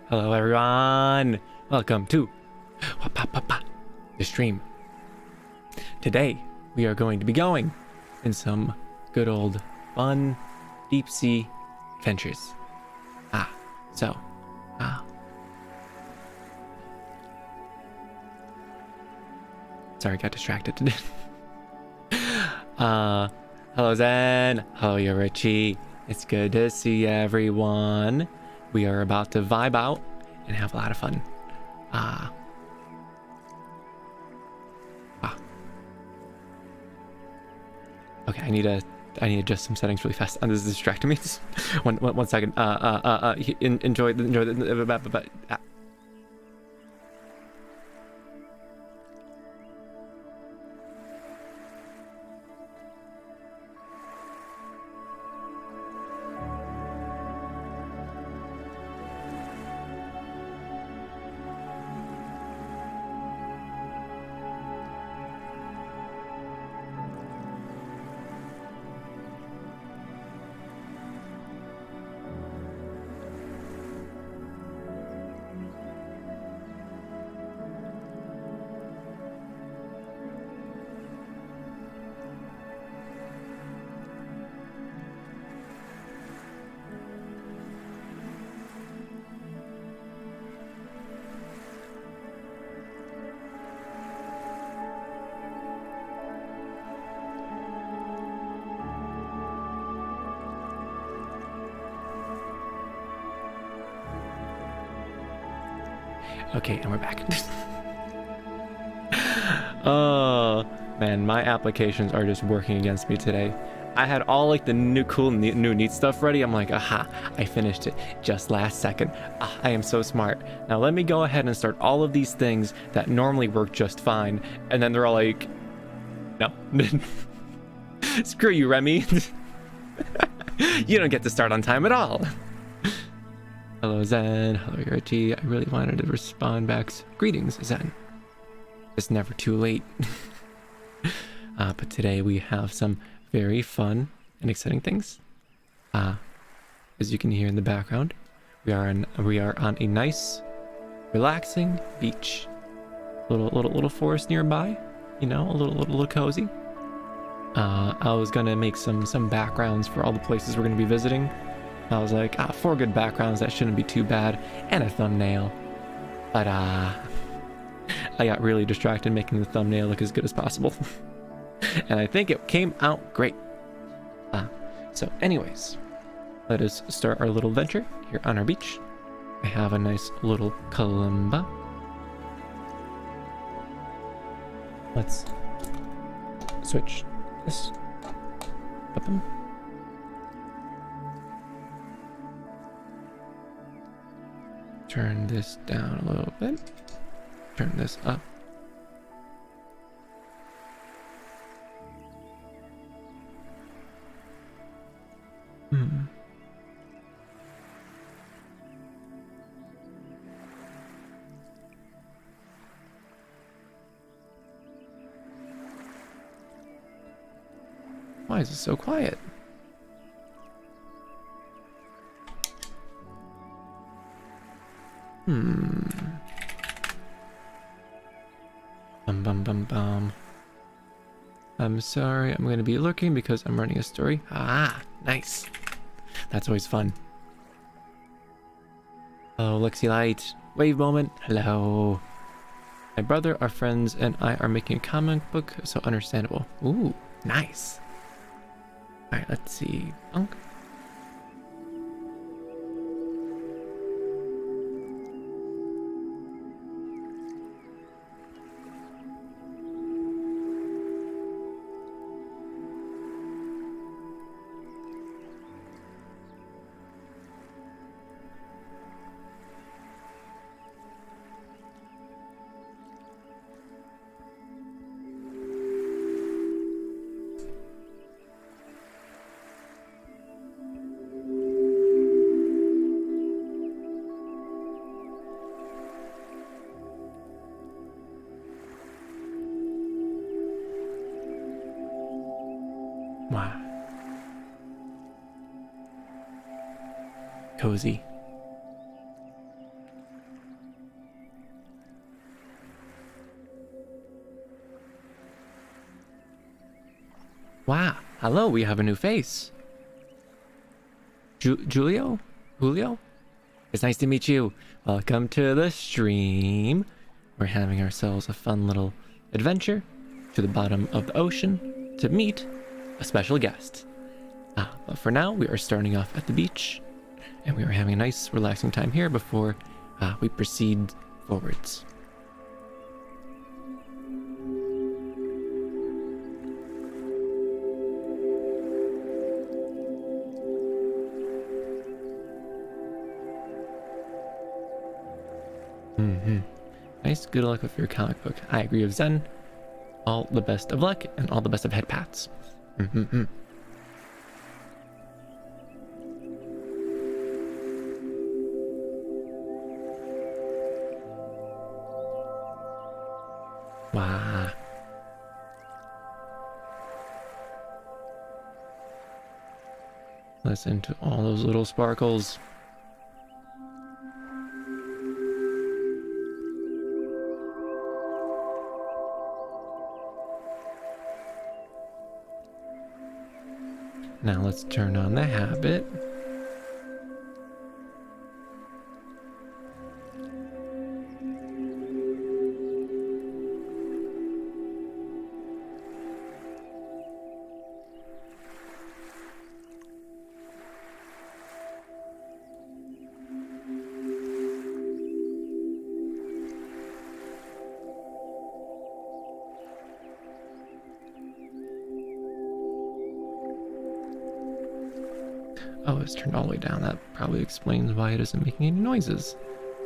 Hello everyone! Welcome to the stream. Today we are going to be going in some good old fun deep sea adventures. Sorry, got distracted. Hello Zen, hello Richie. It's good to see everyone. We are about to vibe out and have a lot of fun. Okay, I need to adjust some settings really fast. This is distracting me. one second. Enjoy the. Okay, and we're back. Oh man, my applications are just working against me today. I had all like the new cool new neat stuff ready. I'm like, aha, I finished it just last second. I am so smart. Now let me go ahead and start all of these things that normally work just fine, and then they're all like, no. Screw you, Remi. You don't get to start on time at all. Hello Zen, hello Richie. I really wanted to respond back. Greetings, Zen. It's never too late. But today we have some very fun and exciting things. As you can hear in the background, we are on a nice, relaxing beach. Little forest nearby, you know, a little cozy. I was gonna make some backgrounds for all the places we're gonna be visiting. I was like, 4 good backgrounds, that shouldn't be too bad, and a thumbnail. But I got really distracted making the thumbnail look as good as possible. And I think it came out great. So anyways, let us start our little venture here on our beach. I have a nice little kalimba. Let's switch this. Turn this down a little bit. Turn this up. Why is it so quiet? Bum. I'm sorry, I'm gonna be lurking because I'm running a story. Nice. That's always fun. Hello, Lexi Light. Wave moment. Hello. My brother, our friends, and I are making a comic book, so understandable. Ooh, nice. Alright, let's see. Punk. Wow. Cozy. Wow, hello, we have a new face. Julio? Julio? It's nice to meet you. Welcome to the stream. We're having ourselves a fun little adventure to the bottom of the ocean to meet a special guest. But for now, we are starting off at the beach, and we are having a nice, relaxing time here before we proceed forwards. Nice, good luck with your comic book. I agree with Zen. All the best of luck and all the best of head pats. Wow. Listen to all those little sparkles. Now let's turn on the habit. Oh, it's turned all the way down. That probably explains why it isn't making any noises.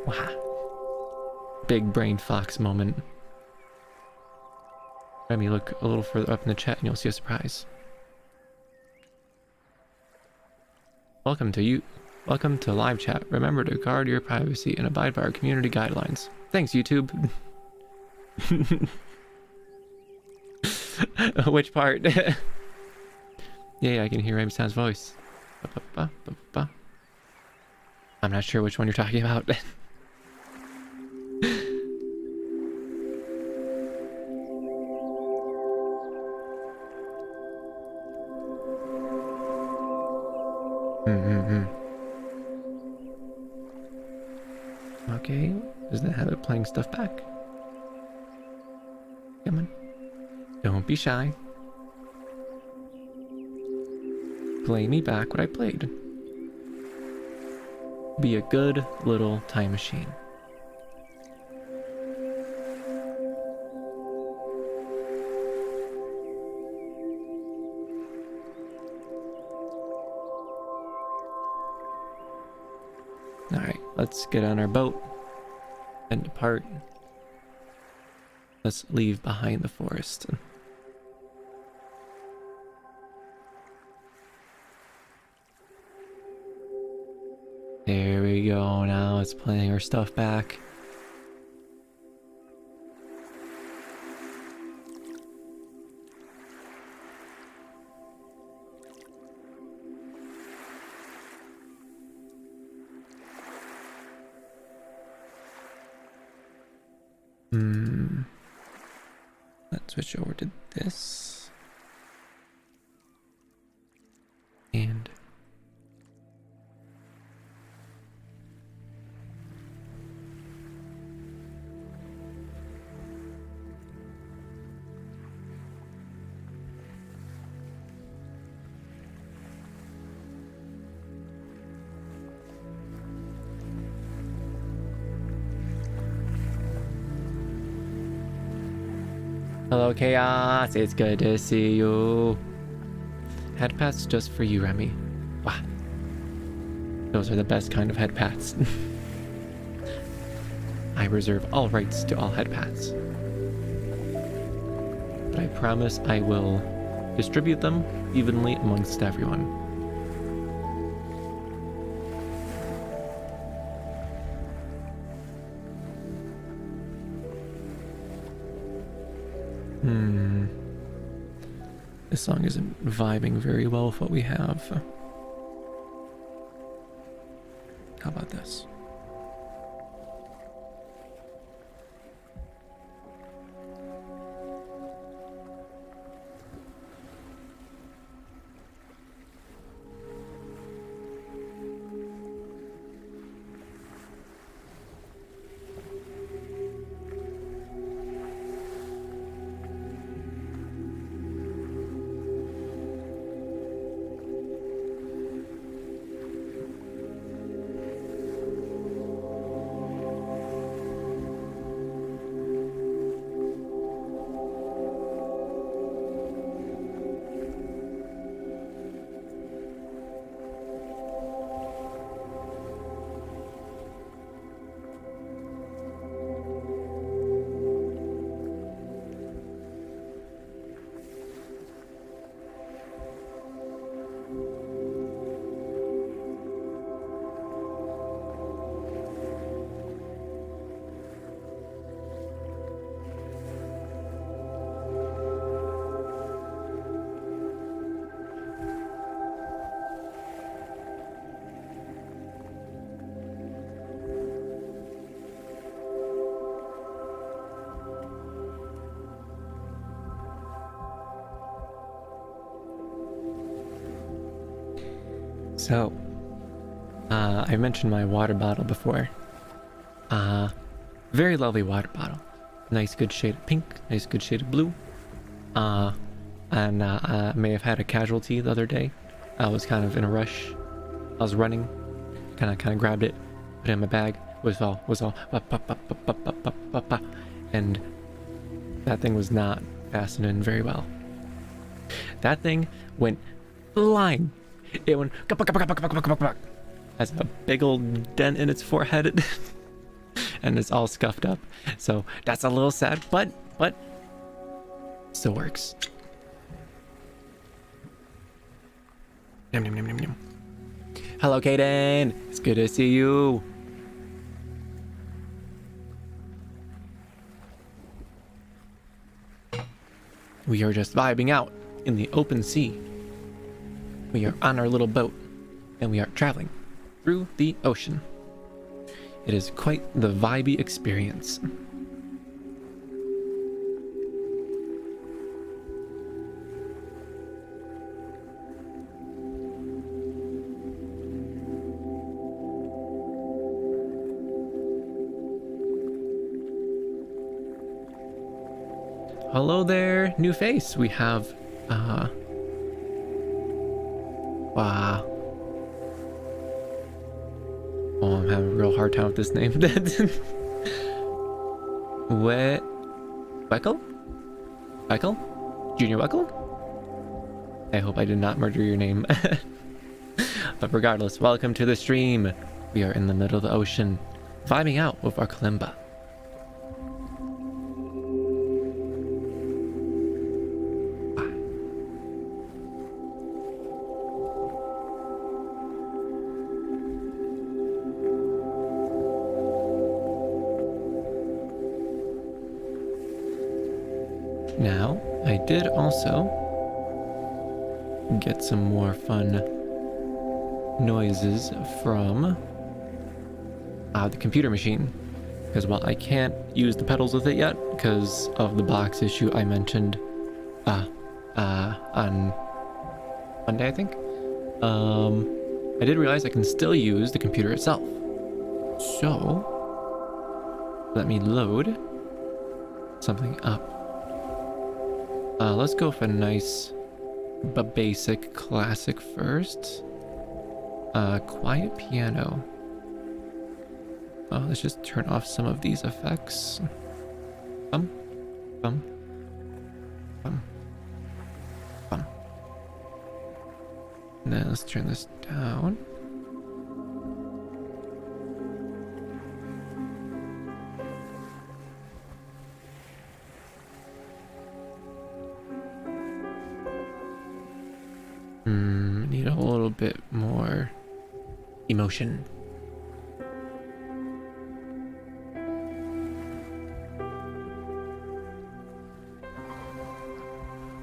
Wow. Big brain fox moment. Remi, look a little further up in the chat and you'll see a surprise. Welcome to live chat. Remember to guard your privacy and abide by our community guidelines. Thanks, YouTube. Which part? Yeah, I can hear Remi Sound's voice. I'm not sure which one you're talking about. Okay, does that have it playing stuff back? Come on. Don't be shy. Play me back what I played. Be a good little time machine. Alright, let's get on our boat and depart. Let's leave behind the forest. There we go, now it's playing our stuff back. Let's switch over to this. And hello, Chaos. It's good to see you. Head pats just for you, Remi. Wow. Those are the best kind of head pats. I reserve all rights to all head pats. But I promise I will distribute them evenly amongst everyone. This song isn't vibing very well with what we have. How about this? So, I mentioned my water bottle before. Very lovely water bottle. Nice good shade of pink, nice good shade of blue. And I may have had a casualty the other day. I was kind of in a rush. I was running, kind of grabbed it, put it in my bag. Was all, and that thing was not fastened in very well. That thing went flying. It went has a big old dent in its forehead, and it's all scuffed up. So that's a little sad, but still works. Yum, yum, yum, yum, yum. Hello, Kaden. It's good to see you. We are just vibing out in the open sea. We are on our little boat, and we are traveling through the ocean. It is quite the vibey experience. Hello there, new face. We have, wow. Oh, I'm having a real hard time with this name. Weckle? Junior Weckle? I hope I did not murder your name. But regardless, welcome to the stream. We are in the middle of the ocean, vibing out with our kalimba. Now, I did also get some more fun noises from the computer machine, because while I can't use the pedals with it yet because of the box issue I mentioned on Monday, I think, I did realize I can still use the computer itself. So let me load something up. Let's go for a nice but basic classic first. Quiet piano. Let's just turn off some of these effects. Bum, bum, bum, bum. And then let's turn this down. Need a little bit more emotion.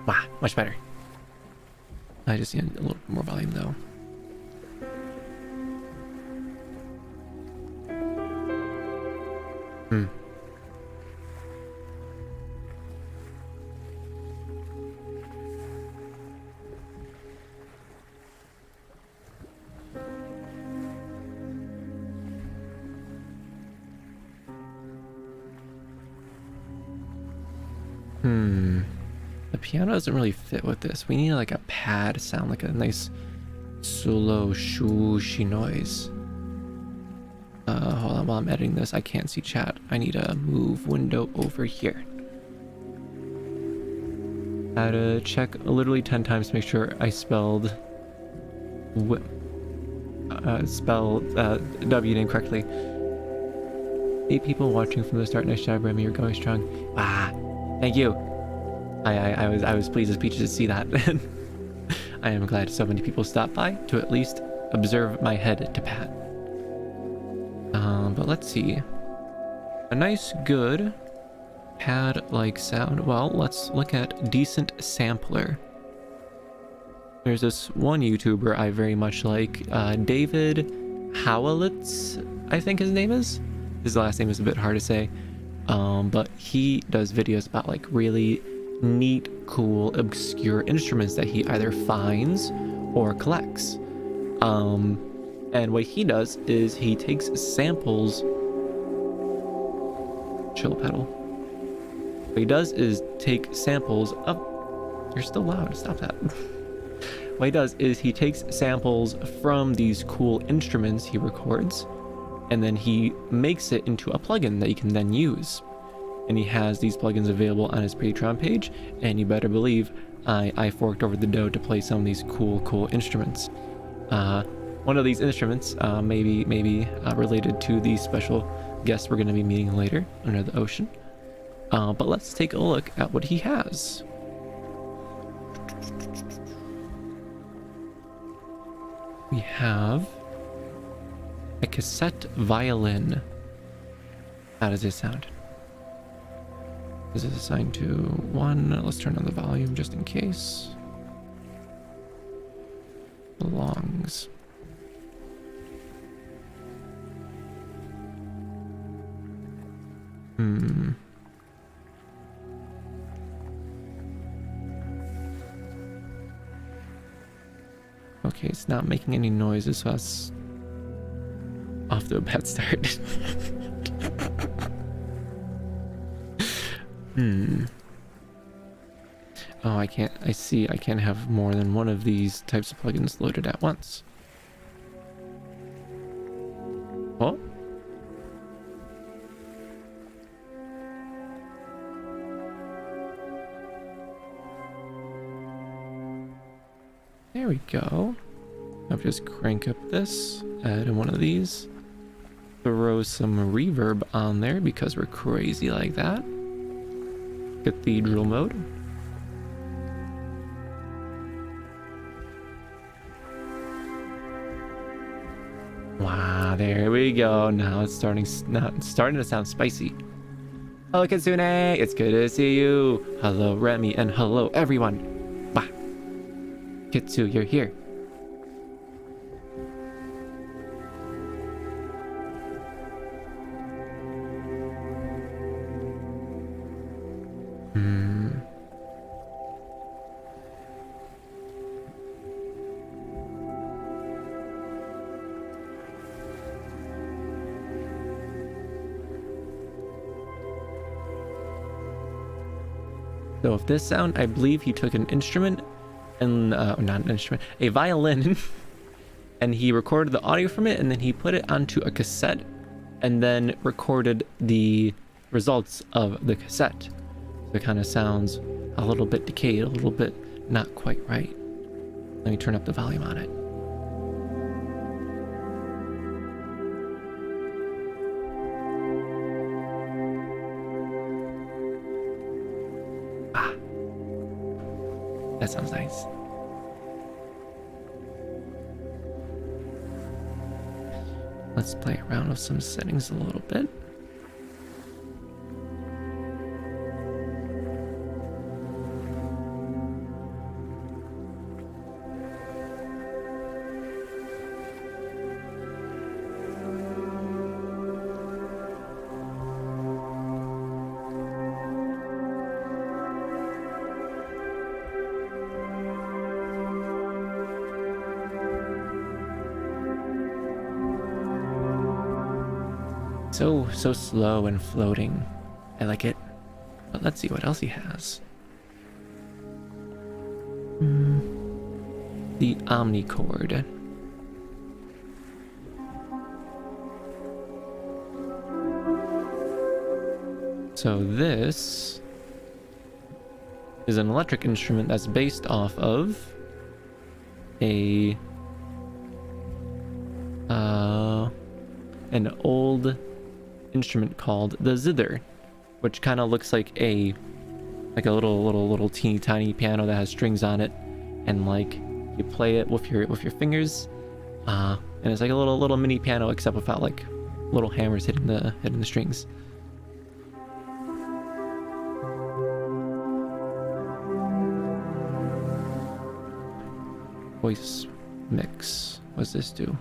Wow, much better. I just need a little more volume though. The piano doesn't really fit with this. We need like a pad sound, like a nice slow shooshy noise. Hold on, while I'm editing this, I can't see chat. I need to move window over here. I had to check literally 10 times to make sure I spelled W name correctly. 8 people watching from the start. Nice job, Remi. You're going strong. Thank you. I was pleased as peaches to see that. I am glad so many people stopped by to at least observe my head to pat. But let's see. A nice, good pad-like sound. Well, let's look at decent sampler. There's this one YouTuber I very much like, David Howlitz, I think his name is. His last name is a bit hard to say. But he does videos about like really neat, cool, obscure instruments that he either finds or collects. And what he does is he takes samples. Chill pedal. What he does is take samples of. You're still loud. Stop that. What he does is he takes samples from these cool instruments he records, and then he makes it into a plugin that you can then use. And he has these plugins available on his Patreon page, and you better believe I forked over the dough to play some of these cool instruments. One of these instruments maybe related to the special guest we're going to be meeting later under the ocean. But let's take a look at what he has. We have a cassette violin. How does it sound? Is it assigned to 1? Let's turn on the volume just in case. Belongs. Okay, it's not making any noises, so that's off to a bad start. Oh, I can't have more than one of these types of plugins loaded at once. Oh. There we go. I'll just crank up this, add in one of these, throw some reverb on there because we're crazy like that. Cathedral mode. Wow, there we go. Now it's starting to sound spicy. Hello, Kitsune. It's good to see you. Hello, Remi, and hello, everyone. Bah. Kitsu, you're here. So if this sound, I believe he took an instrument and not an instrument, a violin, and he recorded the audio from it, and then he put it onto a cassette and then recorded the results of the cassette. So it kind of sounds a little bit decayed, a little bit not quite right. Let me turn up the volume on it. That sounds nice. Let's play around with some settings a little bit. So slow and floating. I like it. But let's see what else he has. The Omnichord. So this is an electric instrument that's based off of an old instrument called the zither, which kind of looks like a little teeny tiny piano that has strings on it, and like you play it with your fingers, and it's like a little mini piano except without like little hammers hitting the strings. Voice mix. What's this do?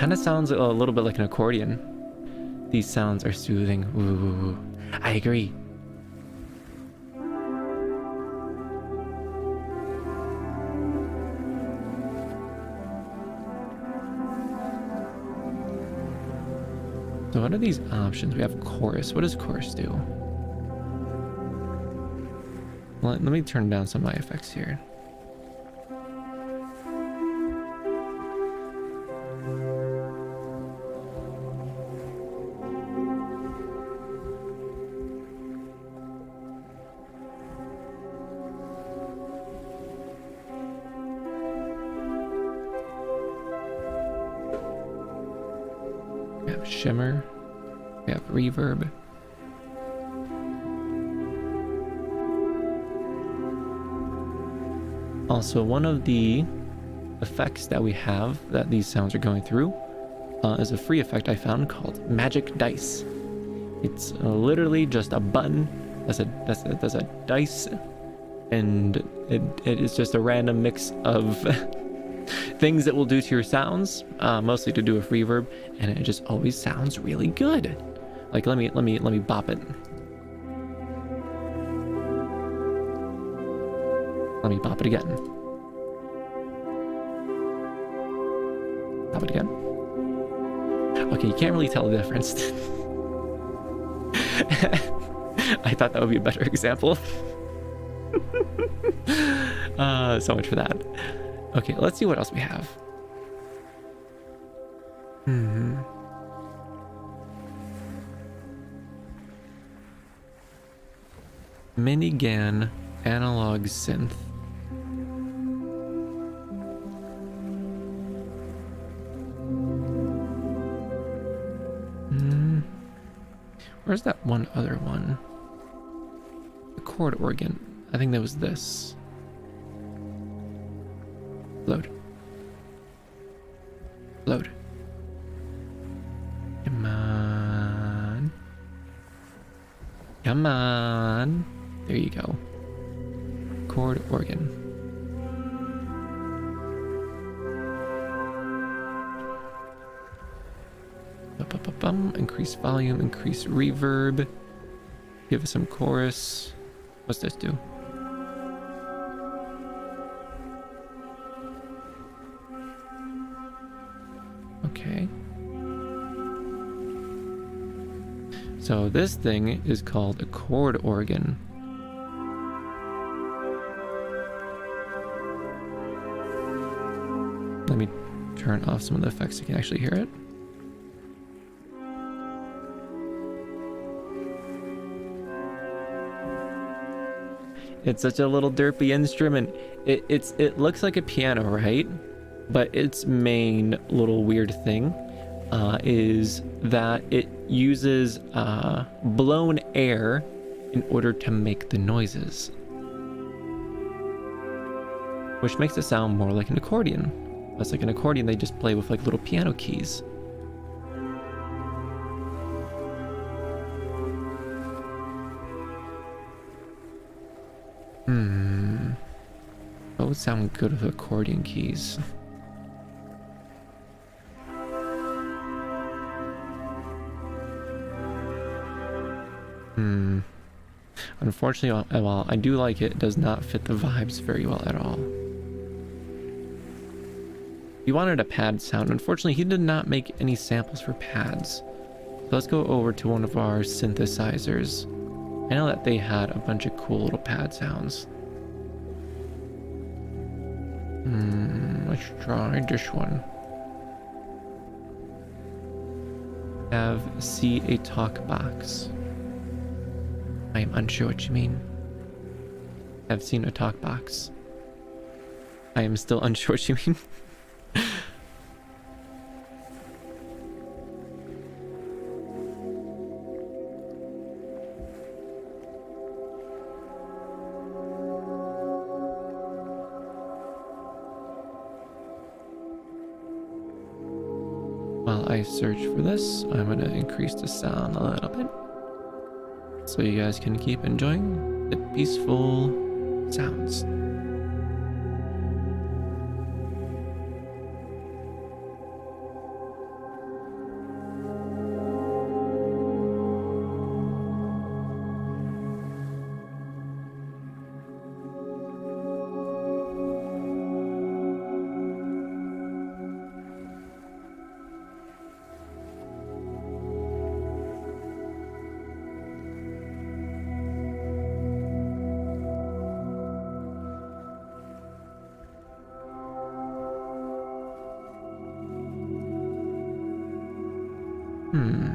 kind of sounds a little bit like an accordion. These sounds are soothing. Ooh, I agree. So what are these options? We have chorus. What does chorus do? Let me turn down some of my effects here. We have shimmer. We have reverb. Also, one of the effects that we have that these sounds are going through is a free effect I found called Magic Dice. It's literally just a button that's a dice, and it is just a random mix of things that will do to your sounds, mostly to do with reverb, and it just always sounds really good. Like let me bop it. Let me pop it again. Pop it again. Okay, you can't really tell the difference. I thought that would be a better example. So much for that. Okay, let's see what else we have. Minigan analog synth. Where's that one other one? The chord organ. I think that was this. Load. Load. Come on. Come on. There you go. Chord organ. Increase volume, increase reverb. Give us some chorus. What's this do? Okay. So this thing is called a chord organ. Let me turn off some of the effects so you can actually hear it. It's such a little derpy instrument. It looks like a piano, right? But its main little weird thing is that it uses blown air in order to make the noises, which makes it sound more like an accordion. That's like an accordion they just play with like little piano keys. What would sound good with accordion keys? Unfortunately, while I do like it, it does not fit the vibes very well at all. He wanted a pad sound. Unfortunately, he did not make any samples for pads. So let's go over to one of our synthesizers. I know that they had a bunch of cool little pad sounds. Let's try this one. See a talk box. I am unsure what you mean. I've seen a talk box. I am still unsure what you mean. While I search for this, I'm going to increase the sound a little bit so you guys can keep enjoying the peaceful sounds. Hmm.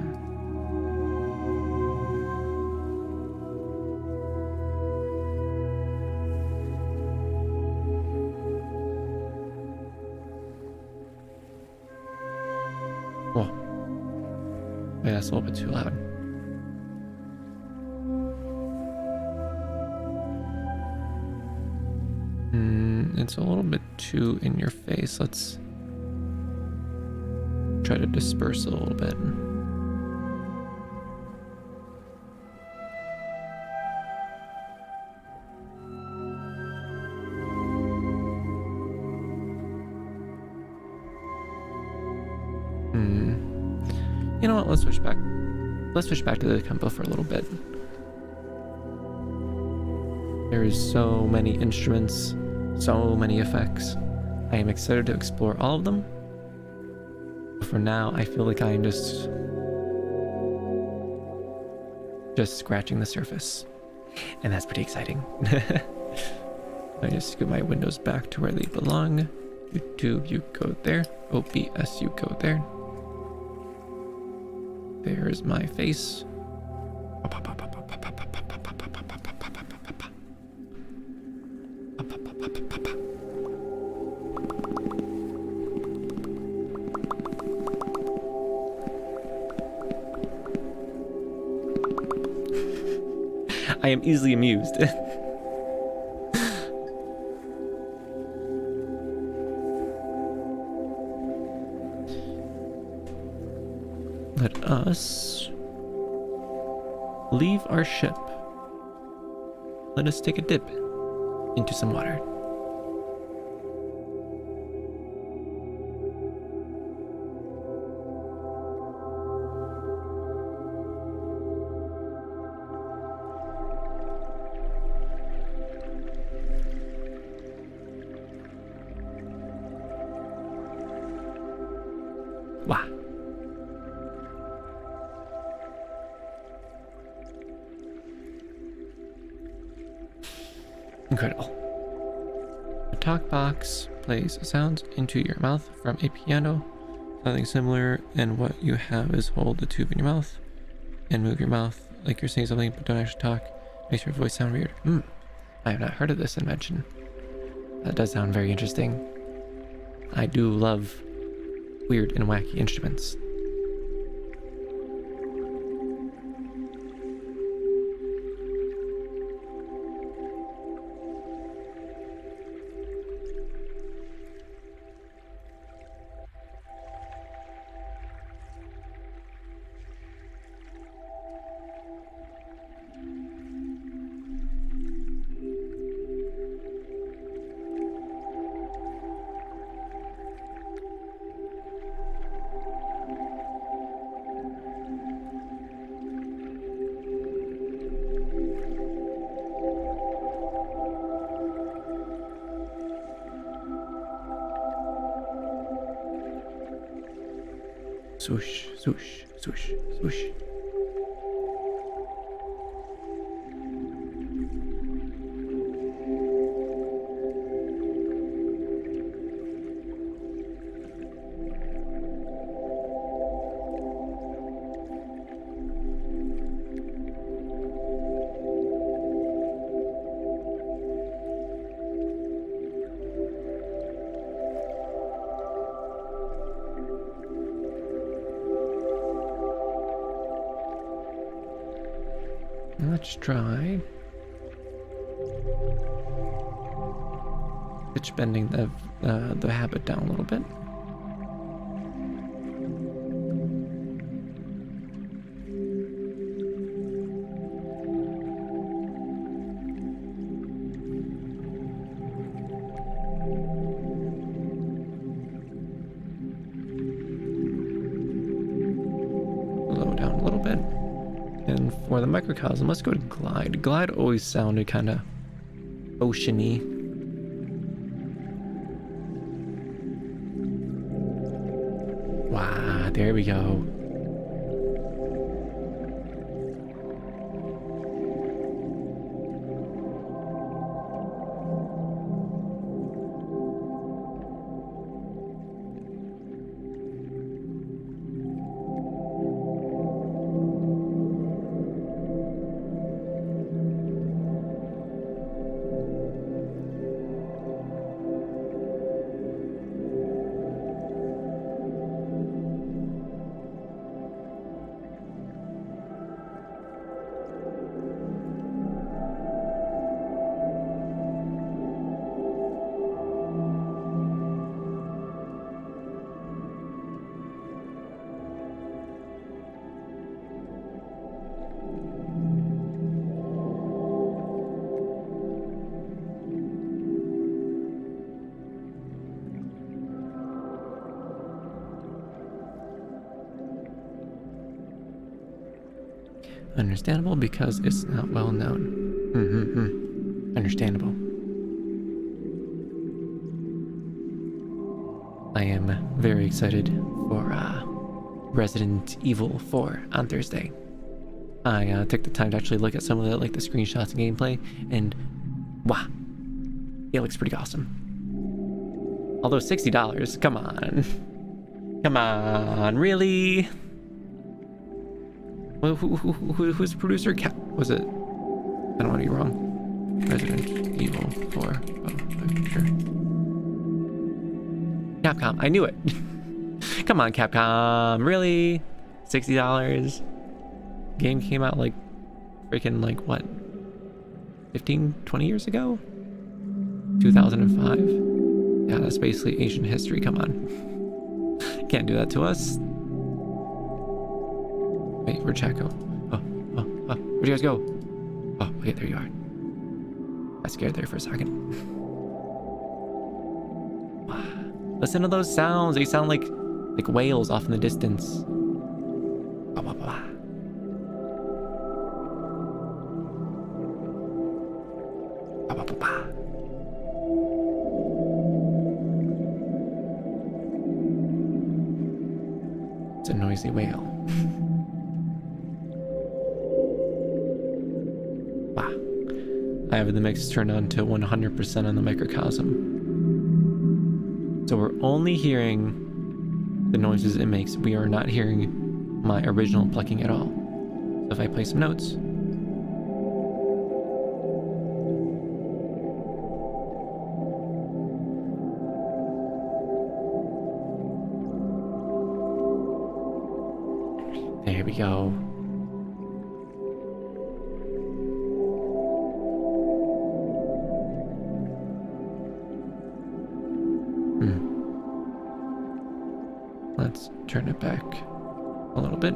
Whoa. Wait, that's a little bit too loud. It's a little bit too in your face. Let's try to disperse it a little bit. You know what? Let's switch back. Let's switch back to the tempo for a little bit. There's so many instruments, so many effects. I am excited to explore all of them. But for now, I feel like I am just scratching the surface. And that's pretty exciting. I just get my windows back to where they belong. YouTube, you go there. OBS, you go there. There's my face. I am easily amused. Let us leave our ship. Let us take a dip into some water. Wow. Incredible. The talk box plays sounds into your mouth from a piano. Something similar, and what you have is hold the tube in your mouth and move your mouth like you're saying something but don't actually talk. Makes your voice sound weird. I have not heard of this invention. That does sound very interesting. I do love weird and wacky instruments. Swoosh, swoosh, swoosh, swoosh. Let's try pitch bending the habit down a little bit. Slow down a little bit. And for the microcosm, let's go to glide. Glide always sounded kind of oceany. Wow, there we go. Understandable because it's not well known. Understandable. I am very excited for Resident Evil 4 on Thursday. I took the time to actually look at some of the the screenshots and gameplay, and wow, it looks pretty awesome. Although $60, come on. Come on, really? Well, who's the producer? Was it? I don't want to be wrong. Resident Evil 4. Oh, sure. Capcom. I knew it. Come on, Capcom. Really? $60? Game came out freaking what? 15, 20 years ago? 2005? Yeah, that's basically ancient history. Come on. Can't do that to us. Wait, where'd chat go? Oh, where'd you guys go? Oh, okay, there you are. I scared there for a second. Listen to those sounds. They sound like whales off in the distance. It's a noisy whale. Wow. I have the mix turned on to 100% on the microcosm. So we're only hearing the noises it makes. We are not hearing my original plucking at all. So if I play some notes. There we go. Let's turn it back a little bit.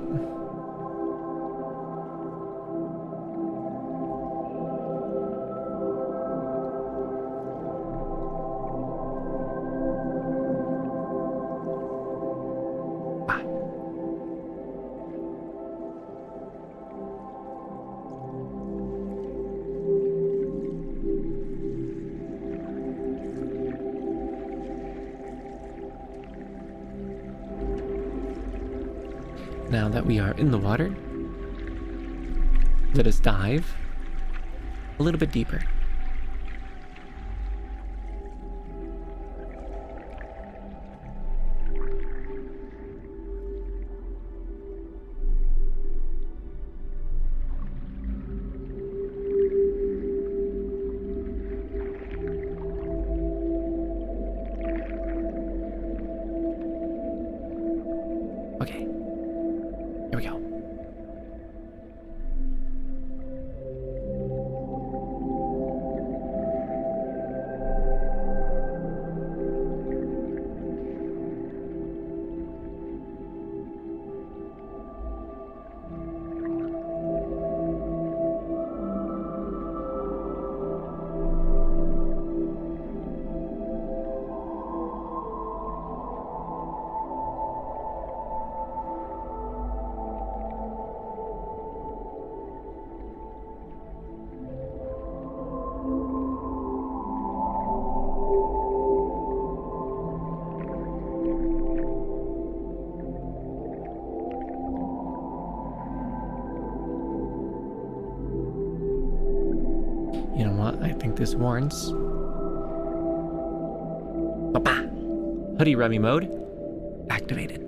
Now that we are in the water, let us dive a little bit deeper. Okay. Here we go. You know what? I think this warrants. Papa! Hoodie Remi mode activated.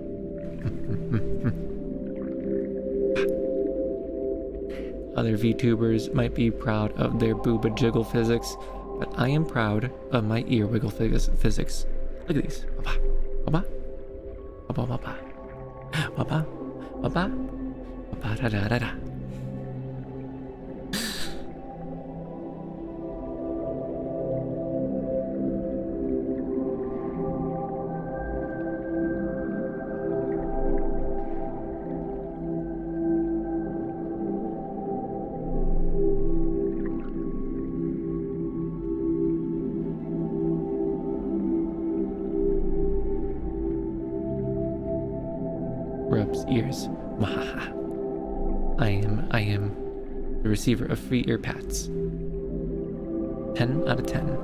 Other VTubers might be proud of their booba jiggle physics, but I am proud of my ear wiggle physics. Look at these. Papa. Papa. Papa. Papa. Papa. Papa. Papa. Da da da da. Rubs ears. Mahaha. I am the receiver of free ear pats. 10 out of 10.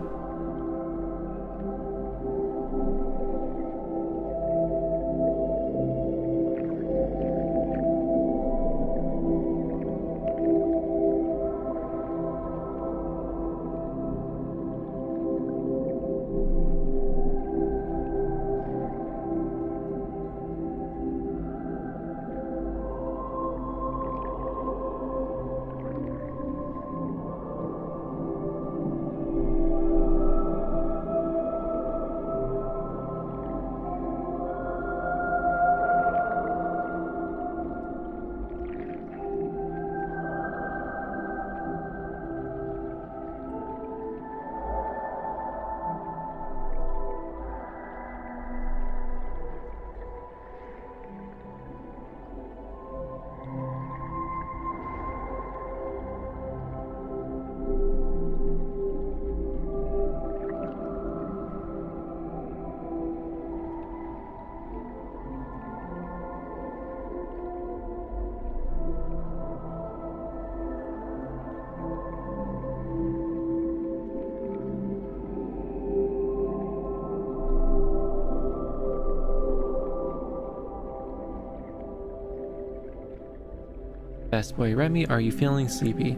Best boy Remi, are you feeling sleepy?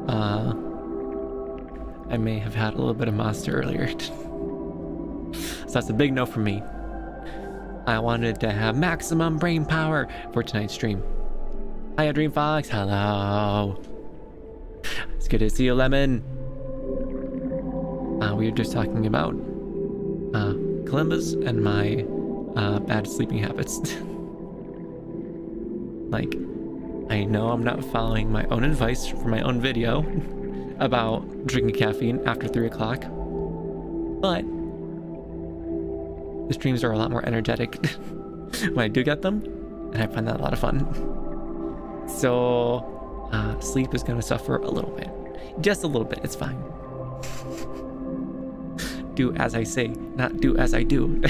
I may have had a little bit of monster earlier. So that's a big no from me. I wanted to have maximum brain power for tonight's stream. Hiya Dreamfox, hello. It's good to see you, Lemon. We were just talking about Columbus and my bad sleeping habits. Like, I know I'm not following my own advice from my own video about drinking caffeine after 3 o'clock, but the streams are a lot more energetic when I do get them, and I find that a lot of fun. So sleep is going to suffer a little bit. Just a little bit, it's fine. Do as I say, not do as I do.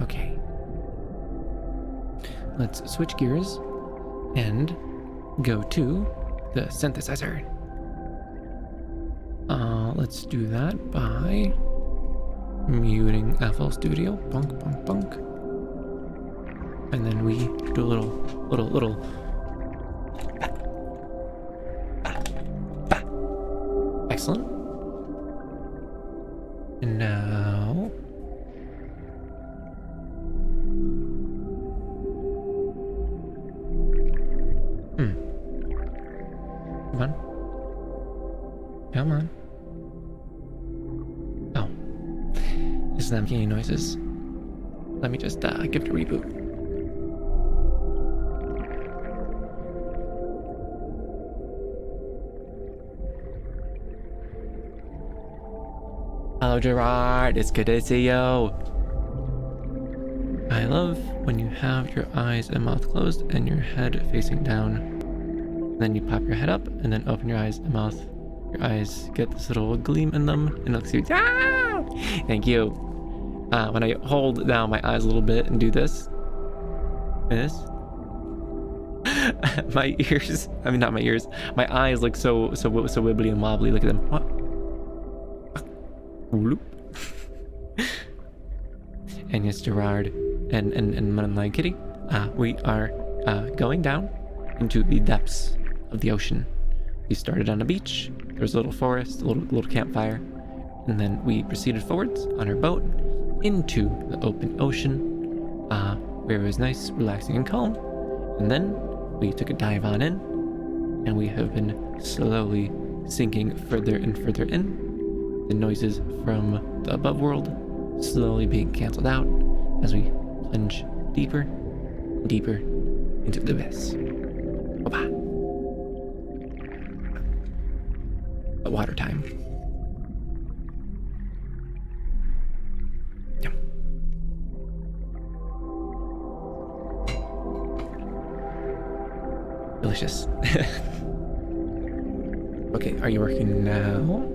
Okay. Let's switch gears and go to the synthesizer. Let's do that by muting FL Studio. Bunk, bunk, bunk. And then we do a little excellent. And now come on. Oh, isn't that making any noises? Let me just give it a reboot. Hello Gerard, it's good to see you. I love when you have your eyes and mouth closed and your head facing down. Then you pop your head up and then open your eyes and mouth Your eyes get this little gleam in them, and it looks cute. Ah! Thank you. When I hold down my eyes a little bit and do this, my ears, I mean not my ears, my eyes look so wibbly and wobbly. Look at them. What? And yes, Gerard and Mudline Kitty, we are going down into the depths of the ocean. We started on a beach. There was a little forest, a little campfire, and then we proceeded forwards on our boat into the open ocean, where it was nice, relaxing, and calm. And then we took a dive on in, and we have been slowly sinking further and further in. The noises from the above world slowly being canceled out as we plunge deeper and deeper into the abyss. Bye-bye. Water time. Yum. Delicious. Okay, are you working now?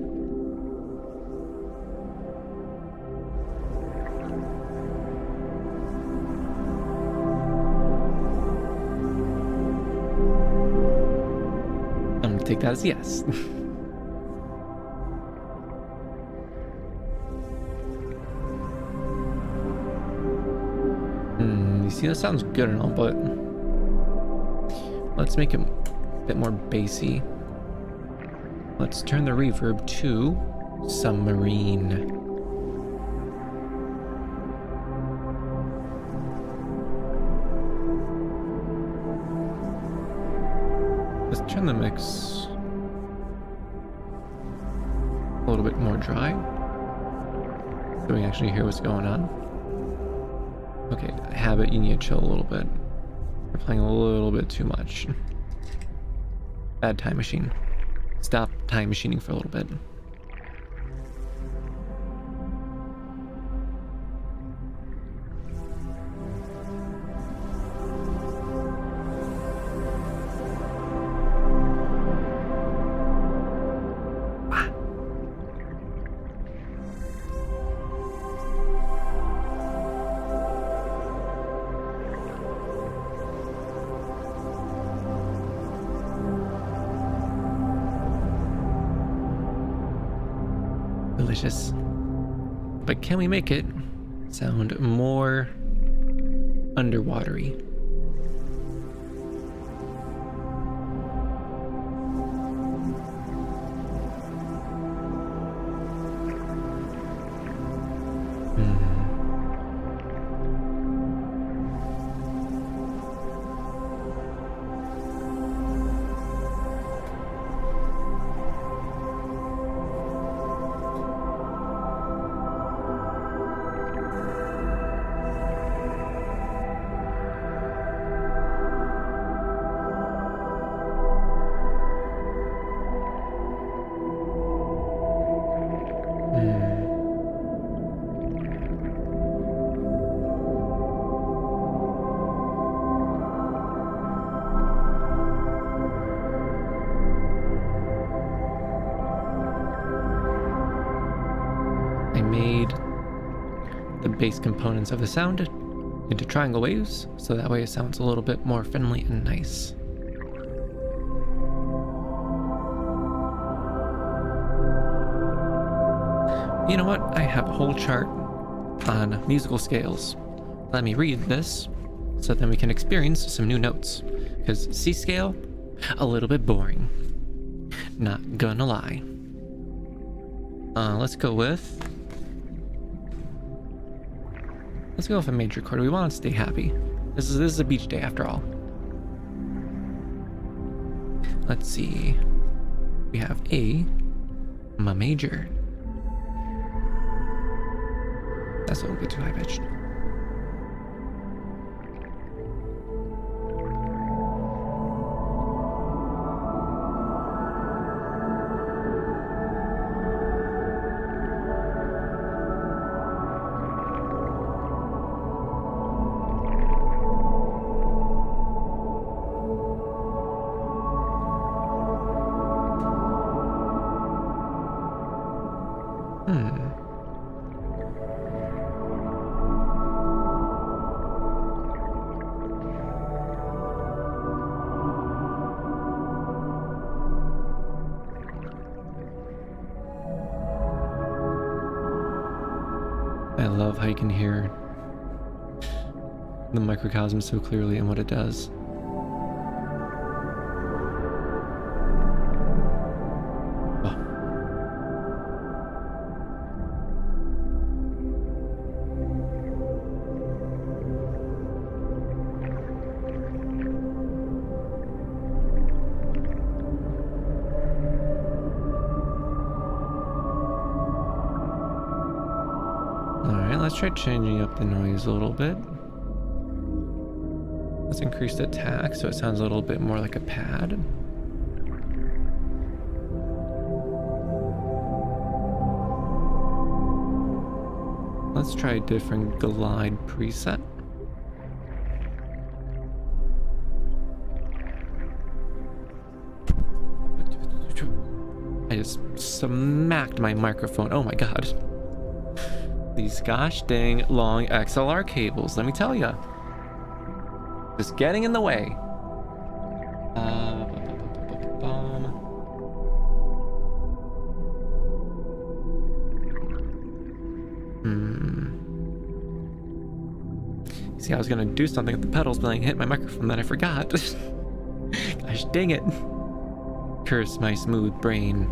I'm gonna take that as yes. You see, that sounds good and all, but let's make it a bit more bassy. Let's turn the reverb to submarine. Let's turn the mix a little bit more dry so we can actually hear what's going on. Okay, Habit, you need to chill a little bit. You're playing a little bit too much. Bad time machine. Stop time machining for a little bit. Delicious. But can we make it sound more underwatery? I made the bass components of the sound into triangle waves, so that way it sounds a little bit more friendly and nice. You know what? I have a whole chart on musical scales. Let me read this so then we can experience some new notes. Because C scale, a little bit boring. Not gonna lie. Let's go with a major chord. We want to stay happy. This is a beach day after all. Let's see. We have A major. That's a little bit too high pitched. I love how you can hear the microcosm so clearly and what it does. Let's try changing up the noise a little bit. Let's increase the attack so it sounds a little bit more like a pad. Let's try a different glide preset. I just smacked my microphone. Oh my god. These gosh dang long XLR cables, let me tell ya. Just getting in the way. See, I was gonna do something with the pedals, but I hit my microphone, then I forgot. Gosh dang it. Curse my smooth brain.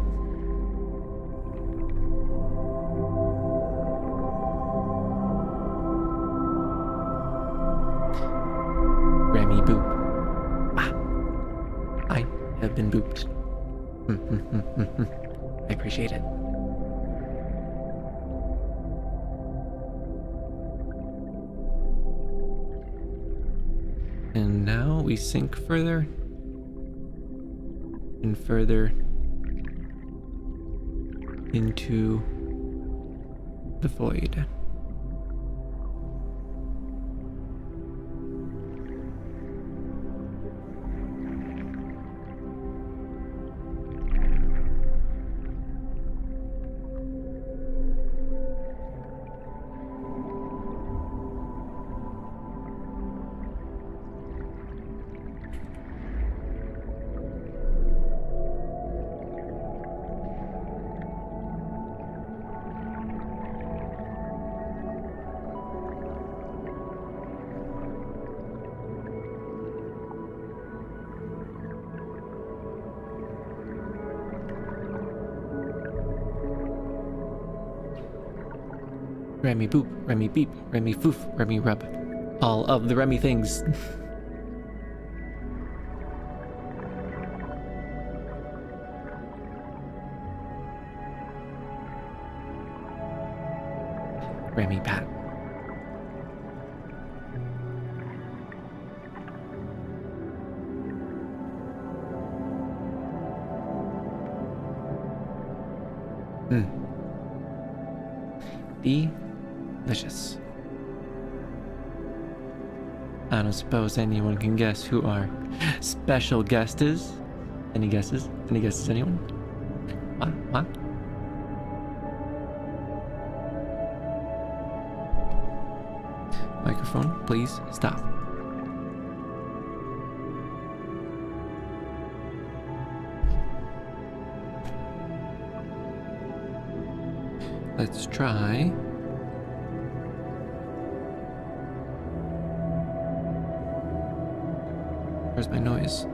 Remi boop. I have been booped. I appreciate it. And now we sink further and further into the void. Remi boop, Remi beep, Remi foof, Remi rub. All of the Remi things. Remi pat. Delicious. I don't suppose anyone can guess who our special guest is. Any guesses? Any guesses, anyone? What? Microphone, please stop. Let's try. Where's my noise?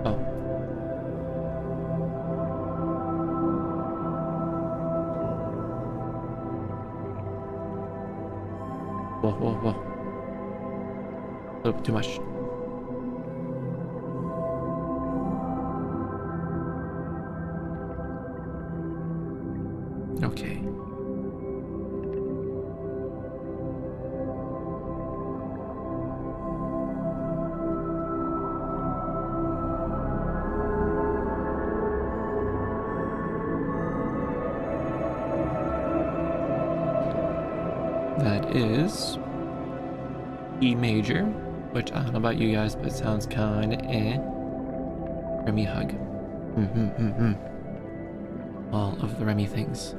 Oh. Whoa. A little bit too much. Okay. That is E major, which I don't know about you guys, but it sounds kinda Remi hug. All of the Remi things.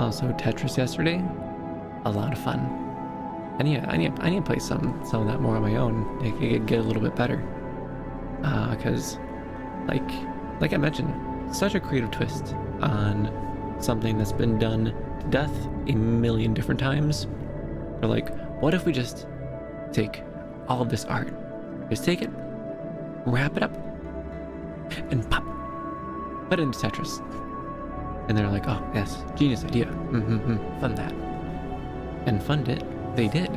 Also Tetris yesterday, a lot of fun. I need to play some of that more on my own. I could get a little bit better. Because, like I mentioned, such a creative twist on something that's been done to death a million different times. Or like, what if we just take all of this art, just take it, wrap it up, and pop, put it into Tetris. And they're like, oh yes, genius idea, fund that. And fund it, they did.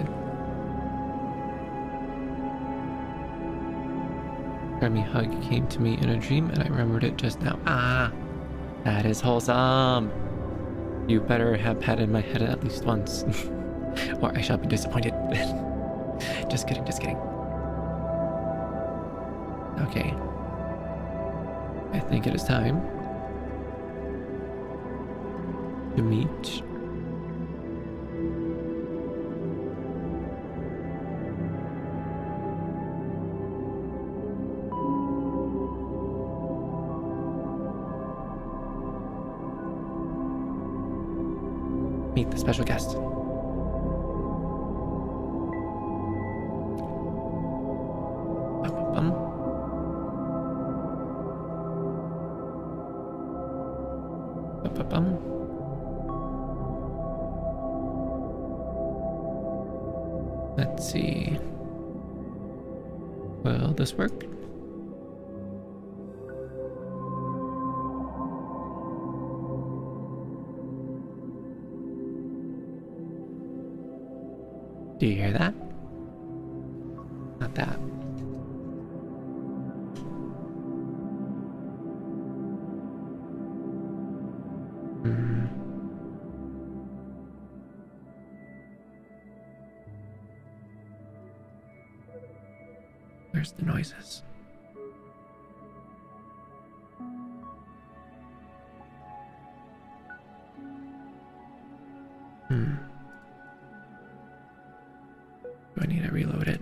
Remi hug came to me in a dream and I remembered it just now. Ah, that is wholesome. You better have patted my head at least once. Or I shall be disappointed. Just kidding, just kidding. Okay. I think it is time to meet the special guest. Let's see. Will this work? Do you hear that? Not that. Where's the noises? Do I need to reload it?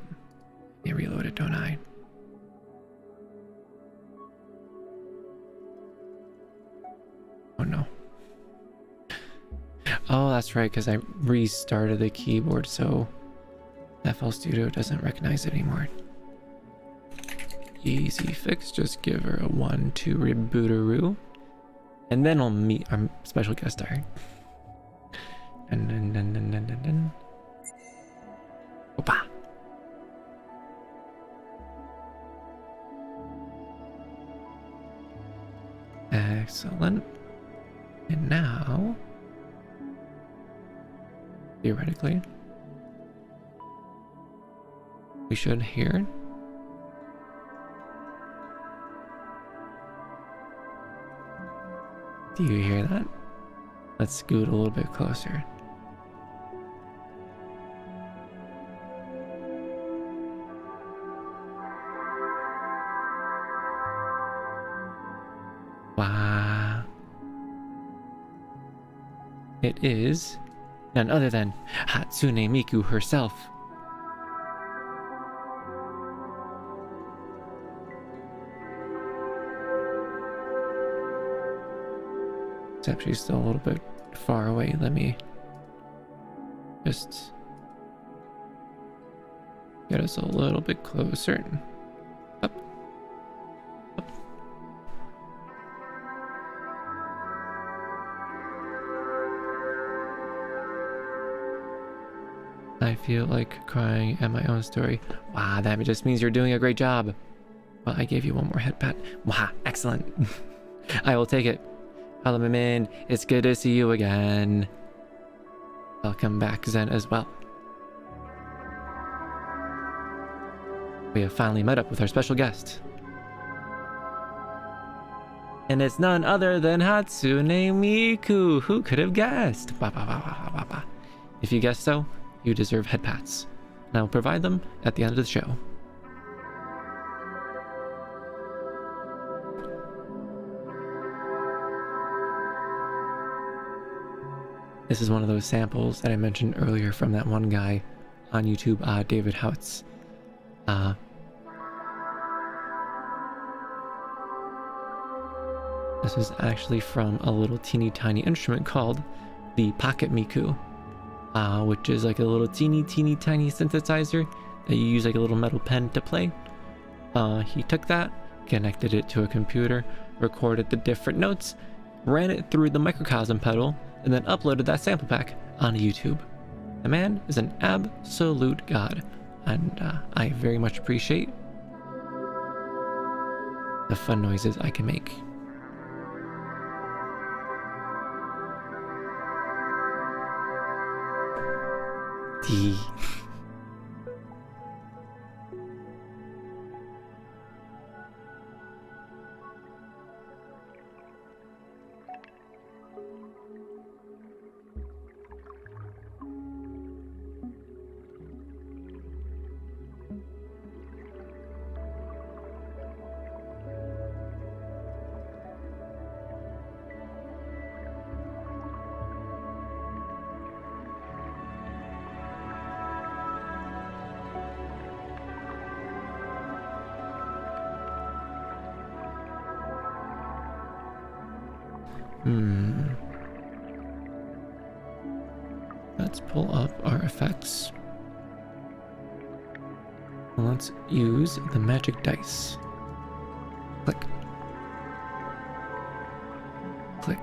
I reload it, don't I? Oh no. Oh, that's right, because I restarted the keyboard, so FL Studio doesn't recognize it anymore. Easy fix, just give her a 1-2 rebootaroo. And then I'll meet our special guest star. Dun. Opa. Excellent. And now, theoretically, we should hear. Do you hear that? Let's scoot a little bit closer. Wow. It is none other than Hatsune Miku herself. Except she's still a little bit far away. Let me just get us a little bit closer. Up. Up. I feel like crying at my own story. Wow, that just means you're doing a great job. Well, I gave you one more head pat. Wow, excellent. I will take it. Hello, my man. It's good to see you again. Welcome back, Zen, as well. We have finally met up with our special guest. And it's none other than Hatsune Miku. Who could have guessed? Ba, ba, ba, ba, ba, ba. If you guessed so, you deserve head pats. And I will provide them at the end of the show. This is one of those samples that I mentioned earlier from that one guy on YouTube, David Houts. This is actually from a little teeny tiny instrument called the Pocket Miku, which is like a little teeny tiny synthesizer that you use like a little metal pen to play. He took that, connected it to a computer, recorded the different notes, ran it through the microcosm pedal, and then uploaded that sample pack onto YouTube. The man is an absolute god, and I very much appreciate the fun noises I can make. D. Let's pull up our effects. Let's use the magic dice. Click. Click.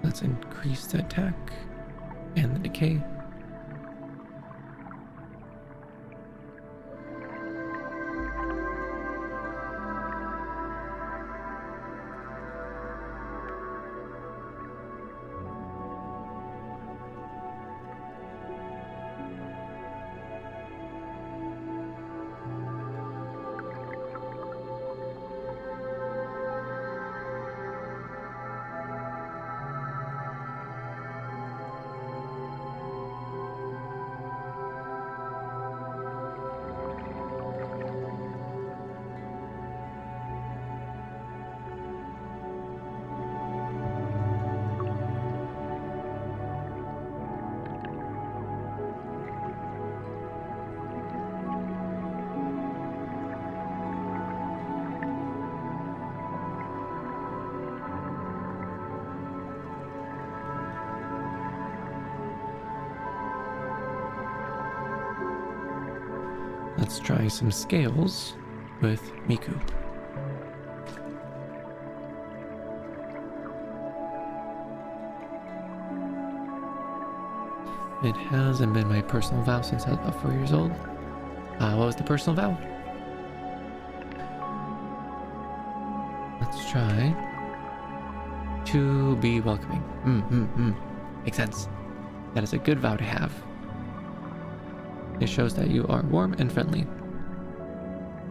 Let's increase the attack and the decay. Let's try some scales with Miku. It hasn't been my personal vow since I was about 4 years old. What was the personal vow? Let's try to be welcoming. Makes sense. That is a good vow to have. It shows that you are warm and friendly.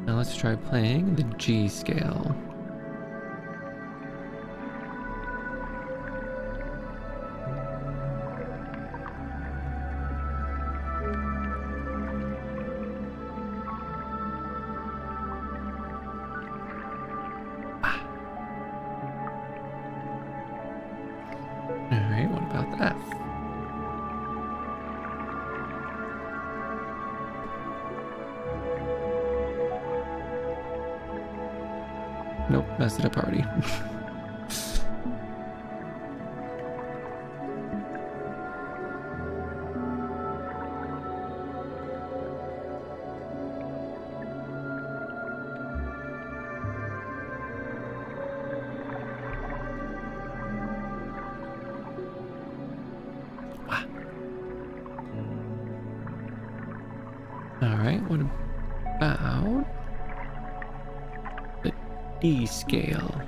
Now let's try playing the G scale. Alright, what about the F? Nope, messed it up already. Alright, what about the D scale?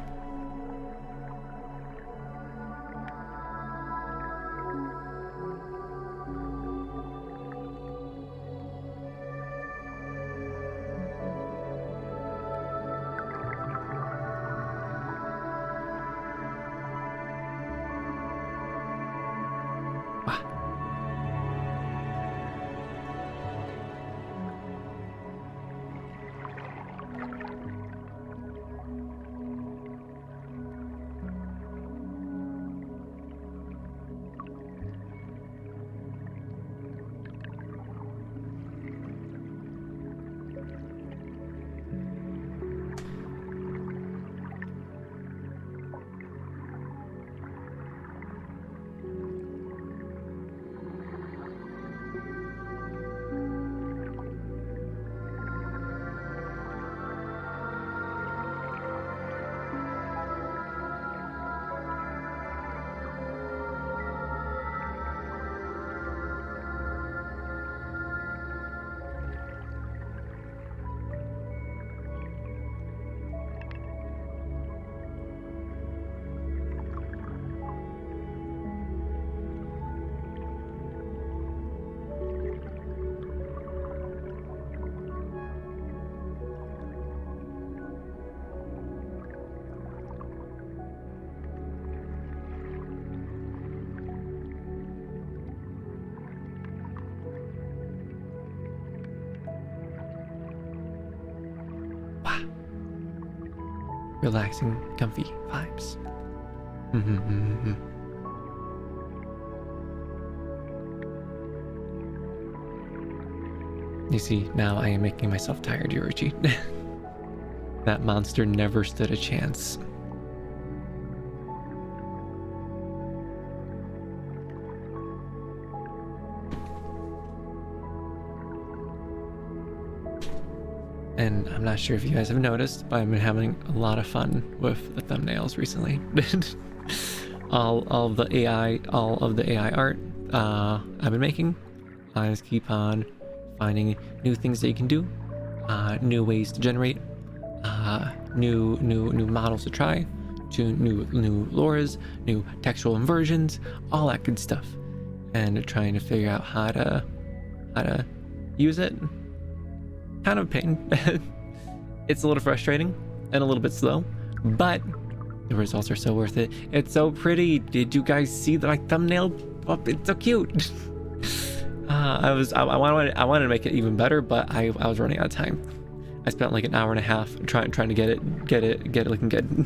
relaxing, comfy vibes. You see, now I am making myself tired, Yoruchi. That monster never stood a chance. And I'm not sure if you guys have noticed, but I've been having a lot of fun with the thumbnails recently. all of the AI art I've been making, I just keep on finding new things that you can do, new ways to generate, new models to try, new lures, new textual inversions, all that good stuff, and trying to figure out how to use it. Kind of a pain. It's a little frustrating and a little bit slow, but the results are so worth it. It's so pretty. Did you guys see my thumbnail? Oh, it's so cute. I wanted to make it even better, but I was running out of time. I spent like an hour and a half trying to get it looking good,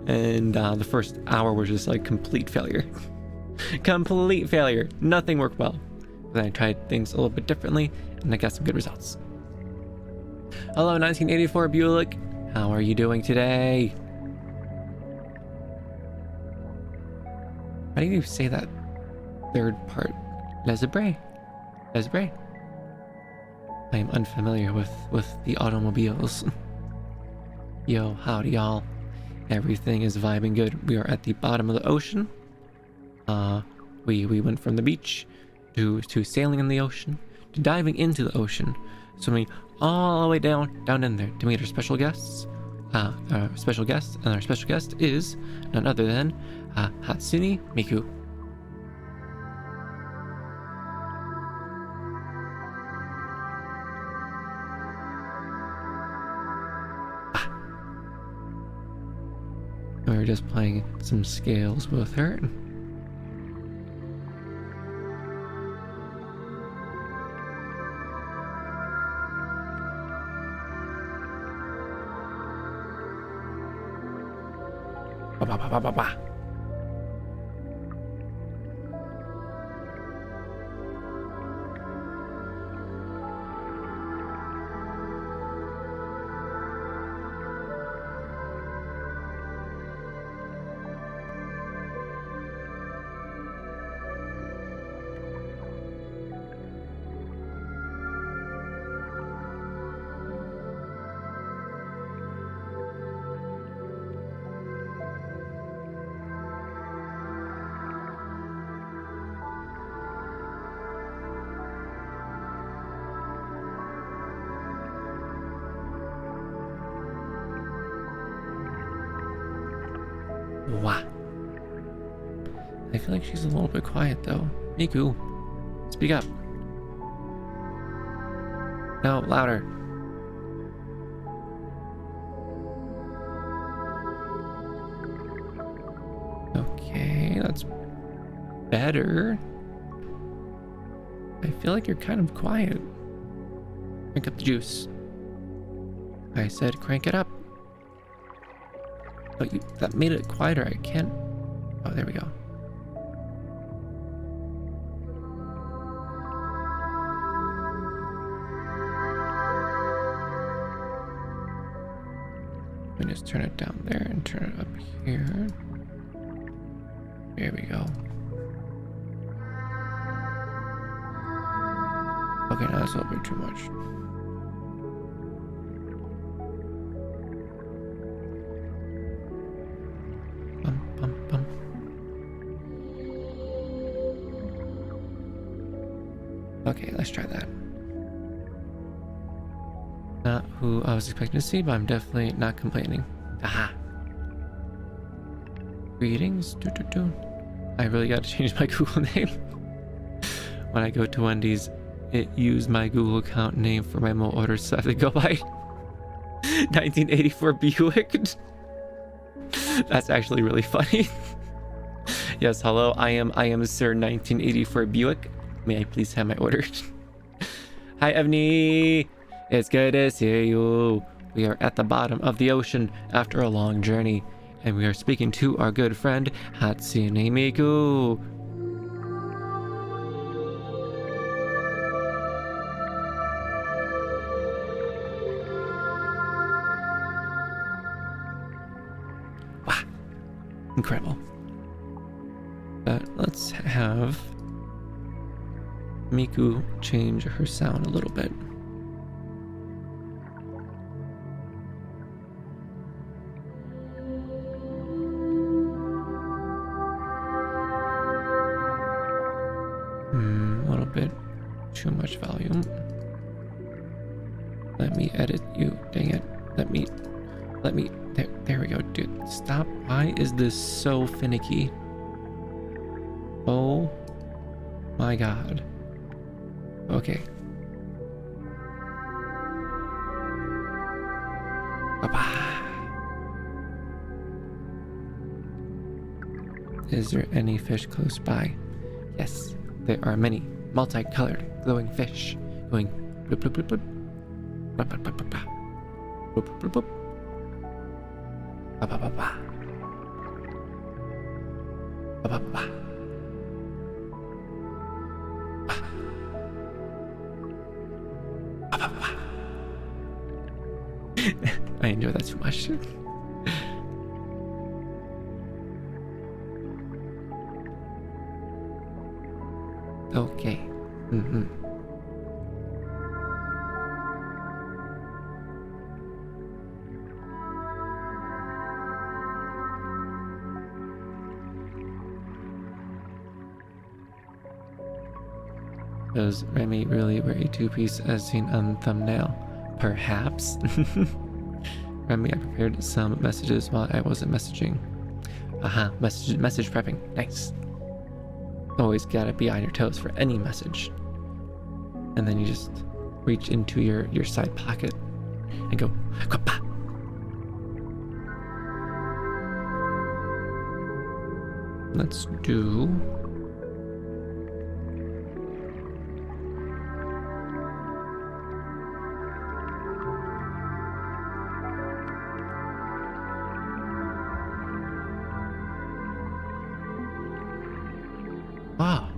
and the first hour was just like complete failure. Complete failure. Nothing worked well. Then I tried things a little bit differently, and I got some good results. Hello, 1984 Buick. How are you doing today? How do you say that third part? Lezebre. I am unfamiliar with the automobiles. Yo, howdy y'all. Everything is vibing good. We are at the bottom of the ocean. We went from the beach to sailing in the ocean to diving into the ocean, swimming all the way down in there to meet our special guests. And our special guest is none other than Hatsune Miku. We were just playing some scales with her. Ba. Wow. I feel like she's a little bit quiet though. Miku, speak up. No, louder. Okay, that's better. I feel like you're kind of quiet. Crank up the juice. I said crank it up. But that made it quieter. I can't. Oh, there we go. Let me just turn it down there and turn it up here. There we go. Okay, now that's a little bit too much. Bum. Okay, let's try that. Not who I was expecting to see, but I'm definitely not complaining. Aha! Greetings. I really got to change my Google name. When I go to Wendy's, it used my Google account name for my mo orders, so I have to go by 1984 Buick. That's actually really funny. Yes, hello, I am Sir 1984 Buick. May I please have my order? Hi, Evney. It's good to see you. We are at the bottom of the ocean after a long journey, and we are speaking to our good friend Hatsune Miku. Wow, incredible. But let's have Miku change her sound a little bit. A little bit too much volume. Let me edit you. Dang it. Let me. There we go, dude. Stop. Why is this so finicky? Oh my god. Okay. Bye-bye. Is there any fish close by? Yes, there are many multicolored glowing fish going bloop bloop bloop bloop bloop bloop bloop bloop bloop bloop bloop bloop ba ba ba ba ba ba ba. I enjoy that too much. Okay. Does Remi really wear a two-piece as seen on the thumbnail? Perhaps. Remi, I prepared some messages while I wasn't messaging. Aha, message prepping. Nice. Always gotta be on your toes for any message. And then you just reach into your side pocket and go, Kwapa! Let's do... Ah.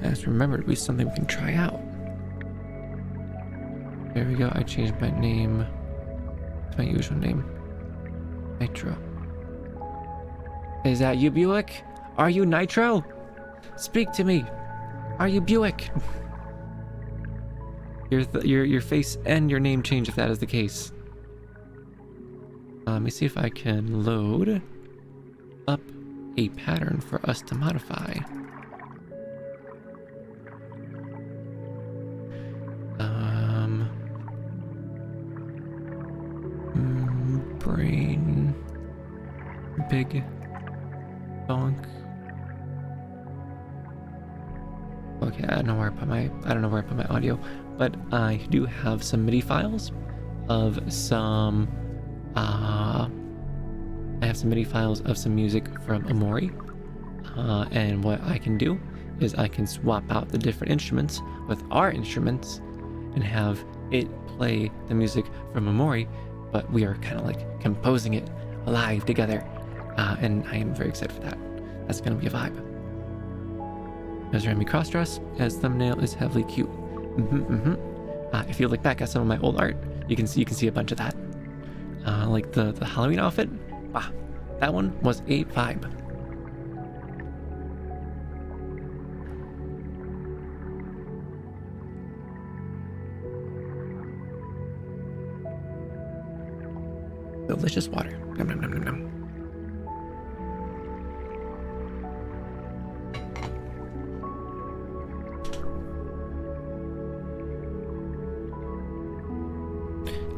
As remembered, to be something we can try out. There we go. I changed my name to my usual name. Nitro. Is that you, Buick? Are you Nitro? Speak to me. Are you Buick? Your face and your name change if that is the case. Let me see if I can load up a pattern for us to modify. Brain, big donk. Okay, I don't know where I put my audio, but I do have some MIDI files of some I have some MIDI files of some music from Amori, and what I can do is I can swap out the different instruments with our instruments and have it play the music from Amori, but we are kind of like composing it live together, and I am very excited for that. That's gonna be a vibe. There's Remi crossdress, as thumbnail is heavily cute. If you look back at some of my old art, you can see a bunch of that. Like the Halloween outfit. Wow, that one was a vibe. Delicious water. Nom, nom, nom, nom, nom.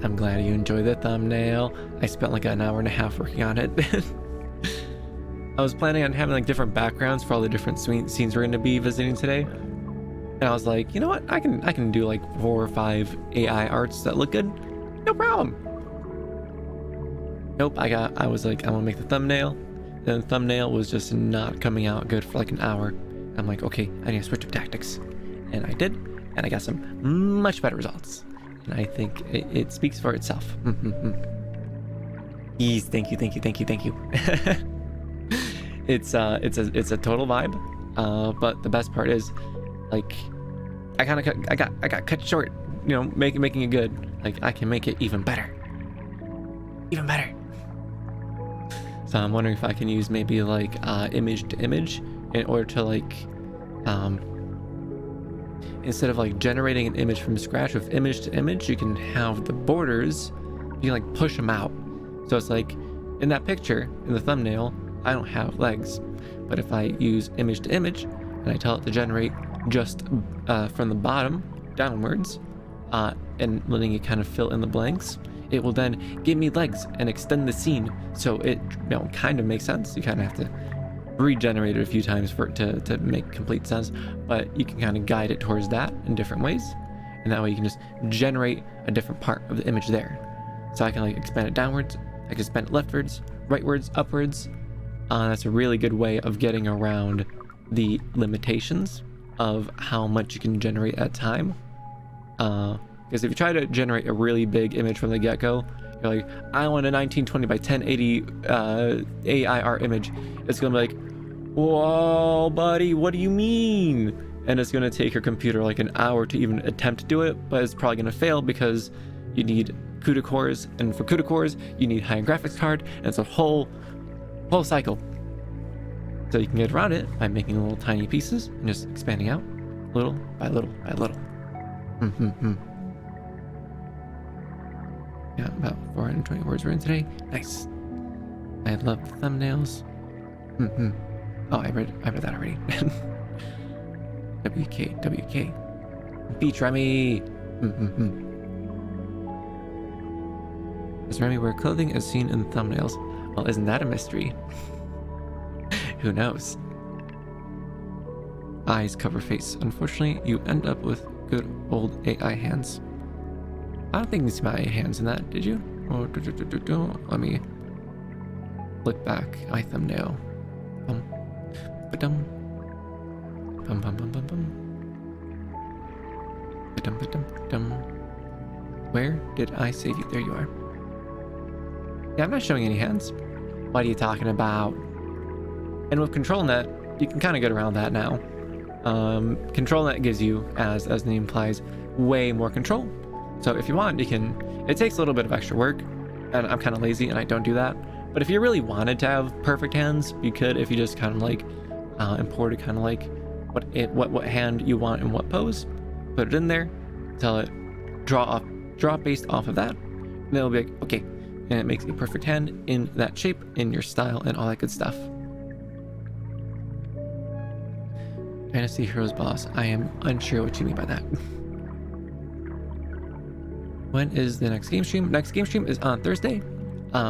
I'm glad you enjoyed the thumbnail. I spent like an hour and a half working on it. I was planning on having like different backgrounds for all the different scenes we're going to be visiting today. And I was like, you know what? I can do like 4 or 5 AI arts that look good. No problem. Nope, I was like, I want to make the thumbnail. Then the thumbnail was just not coming out good for like an hour. I'm like, okay, I need to switch up tactics. And I did, and I got some much better results. And I think it speaks for itself. Ease, thank you. It's a total vibe. But the best part is, like, I got cut short, you know, making it good. Like, I can make it even better. So I'm wondering if I can use maybe like image to image in order to like instead of like generating an image from scratch with image to image, you can have the borders, you can like push them out. So it's like in that picture, in the thumbnail, I don't have legs, but if I use image to image and I tell it to generate just from the bottom downwards and letting it kind of fill in the blanks, it will then give me legs and extend the scene. So it, you know, kind of makes sense. You kind of have to regenerate it a few times for it to make complete sense, but you can kind of guide it towards that in different ways, and that way you can just generate a different part of the image there. So I can like expand it downwards, I can expand it leftwards, rightwards, upwards. That's a really good way of getting around the limitations of how much you can generate at a time. Because if you try to generate a really big image from the get-go, you're like, I want a 1920 by 1080 AIR image. It's gonna be like, whoa, buddy, what do you mean? And it's gonna take your computer like an hour to even attempt to do it, but it's probably gonna fail because you need CUDA cores, and for CUDA cores, you need high graphics card, and it's a whole cycle. So you can get around it by making little tiny pieces and just expanding out little by little by little. Yeah, about 420 words written today. Nice. I love the thumbnails. Oh, I read that already. WK. Beach Remi. Does Remi wear clothing as seen in the thumbnails? Well, isn't that a mystery? Who knows? Eyes cover face. Unfortunately, you end up with good old AI hands. I don't think you see my hands in that, did you? Oh, let me look back. My thumbnail. Where did I save you? There you are. Yeah, I'm not showing any hands. What are you talking about? And with ControlNet, you can kind of get around that now. ControlNet gives you, as the name implies, way more control. So if you want, you can, it takes a little bit of extra work, and I'm kind of lazy and I don't do that. But if you really wanted to have perfect hands, you could, if you just kind of like imported kind of like what hand you want in what pose, put it in there, tell it draw based off of that, and it'll be like, okay, and it makes a perfect hand in that shape, in your style, and all that good stuff. Fantasy Heroes boss. I am unsure what you mean by that. When is the next game stream? Next game stream is on Thursday.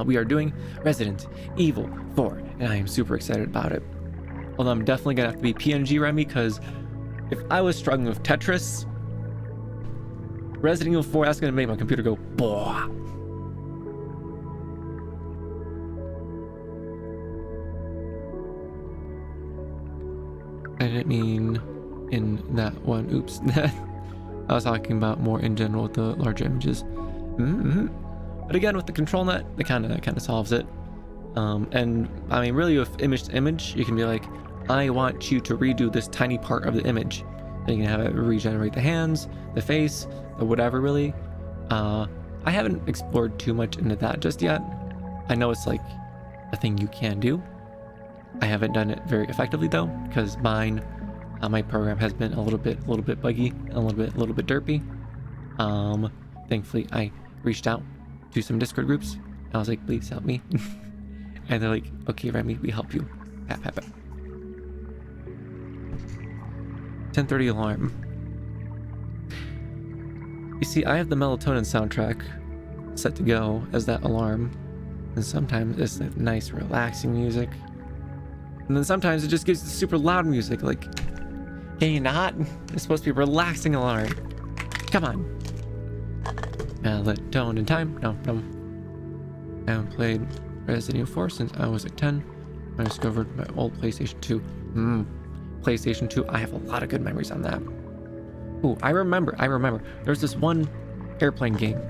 We are doing Resident Evil 4, and I am super excited about it. Although I'm definitely gonna have to be PNG Remi, because if I was struggling with Tetris, Resident Evil 4, that's gonna make my computer go boah. I didn't mean in that one. Oops. I was talking about more in general with the larger images. But again, with the ControlNet, it kind of solves it. And I mean, really, with image to image, you can be like, I want you to redo this tiny part of the image. And you can have it regenerate the hands, the face, or whatever, really. I haven't explored too much into that just yet. I know it's like a thing you can do. I haven't done it very effectively though, because my program has been a little bit buggy, a little bit derpy. Thankfully, I reached out to some Discord groups. I was like, please help me. And they're like, okay, Remi, we help you. Pat, pat, pat. 10:30 alarm. You see, I have the melatonin soundtrack set to go as that alarm, and sometimes it's that nice, relaxing music. And then sometimes it just gives the super loud music, like, can you not? It's supposed to be a relaxing alarm. Come on. Melatonin in time. No. I haven't played Resident Evil 4 since I was like 10. I discovered my old PlayStation 2. PlayStation 2, I have a lot of good memories on that. Ooh, I remember. There's this one airplane game.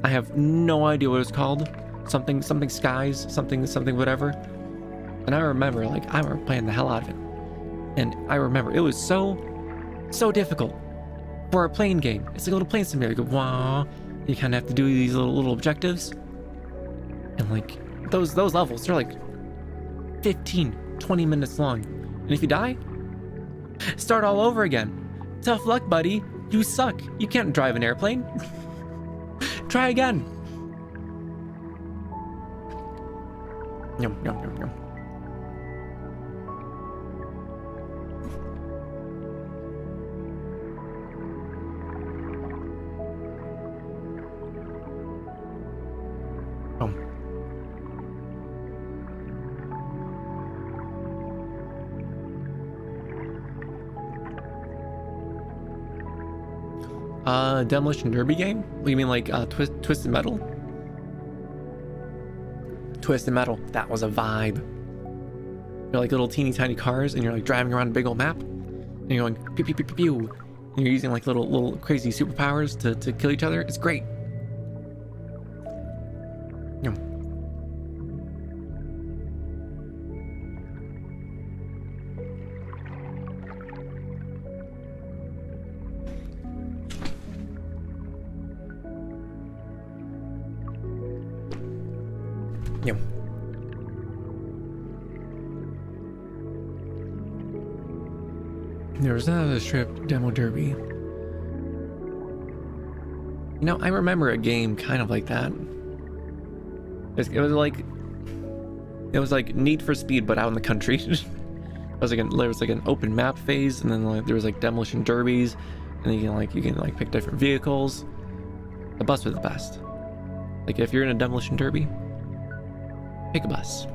I have no idea what it's called. Something skies, something whatever. And I remember playing the hell out of it. And I remember it was so difficult for a plane game. It's like a little plane simulator. You go, wah. You kind of have to do these little objectives. And like those levels, they're like 15-20 minutes long. And if you die, start all over again. Tough luck, buddy. You suck. You can't drive an airplane. Try again. Yum, yum, yum, yum. Demolition Derby game? What do you mean, like Twisted Metal? Twisted Metal, that was a vibe. You're like little teeny tiny cars, and you're like driving around a big old map, and you're going pew pew pew pew pew, and you're using like little crazy superpowers to kill each other. It's great. Yum. Yum. There was another strip demo derby. You know, I remember a game kind of like that. It was like Need for Speed, but out in the country. There was like an open map phase, and then like there was like demolition derbies, and you can pick different vehicles. The bus was the best. Like if you're in a demolition derby, pick a bus.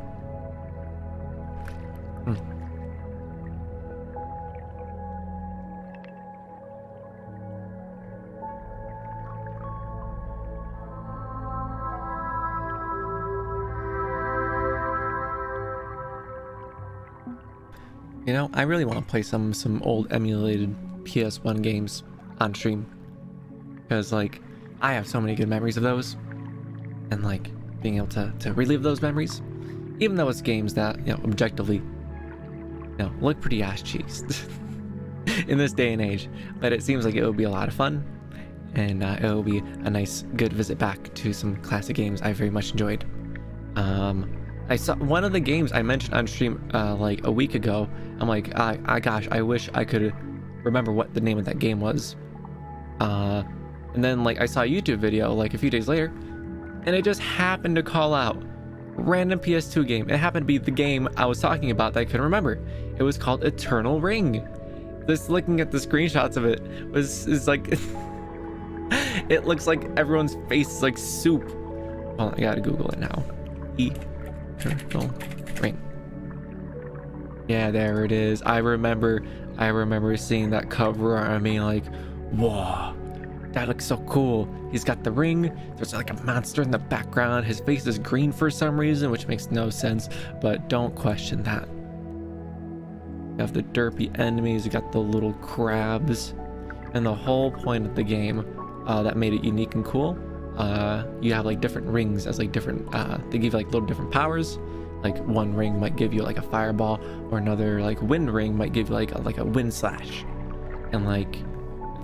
You know, I really want to play some old emulated PS1 games on stream, because like I have so many good memories of those, and like being able to relive those memories, even though it's games that, you know, objectively, you know, look pretty ass cheeks in this day and age, but it seems like it would be a lot of fun, and it will be a nice good visit back to some classic games I very much enjoyed. I saw one of the games I mentioned on stream like a week ago. I'm like, gosh, I wish I could remember what the name of that game was. And then like I saw a YouTube video like a few days later, and it just happened to call out random PS2 game. It happened to be the game I was talking about that I couldn't remember. It was called Eternal Ring. Just looking at the screenshots of it is like it looks like everyone's face is like soup. Well, I gotta Google it now. Eternal Ring. Yeah, there it is. I remember seeing that cover and being like, whoa, that looks so cool. He's got the ring. There's like a monster in the background. His face is green for some reason, which makes no sense, but don't question that. You have the derpy enemies, you got the little crabs, and the whole point of the game that made it unique and cool, you have like different rings as like different, they give you like little different powers. Like one ring might give you like a fireball, or another like wind ring might give you like a wind slash. And like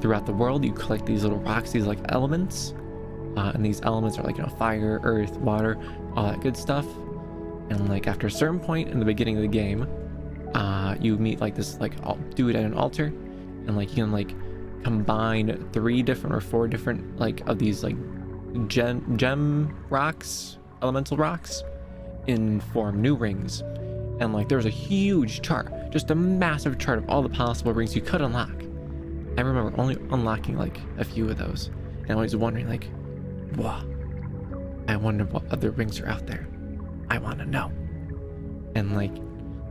throughout the world, you collect these little rocks, these like elements, and these elements are like, you know, fire, earth, water, all that good stuff. And like after a certain point in the beginning of the game, you meet like this like dude at an altar, and like you can like combine 3 different or 4 different like of these like gem rocks, elemental rocks, and form new rings. And like there's a huge chart, just a massive chart of all the possible rings you could unlock. I remember only unlocking like a few of those, and I was wondering like, wow, I wonder what other rings are out there. I want to know. And like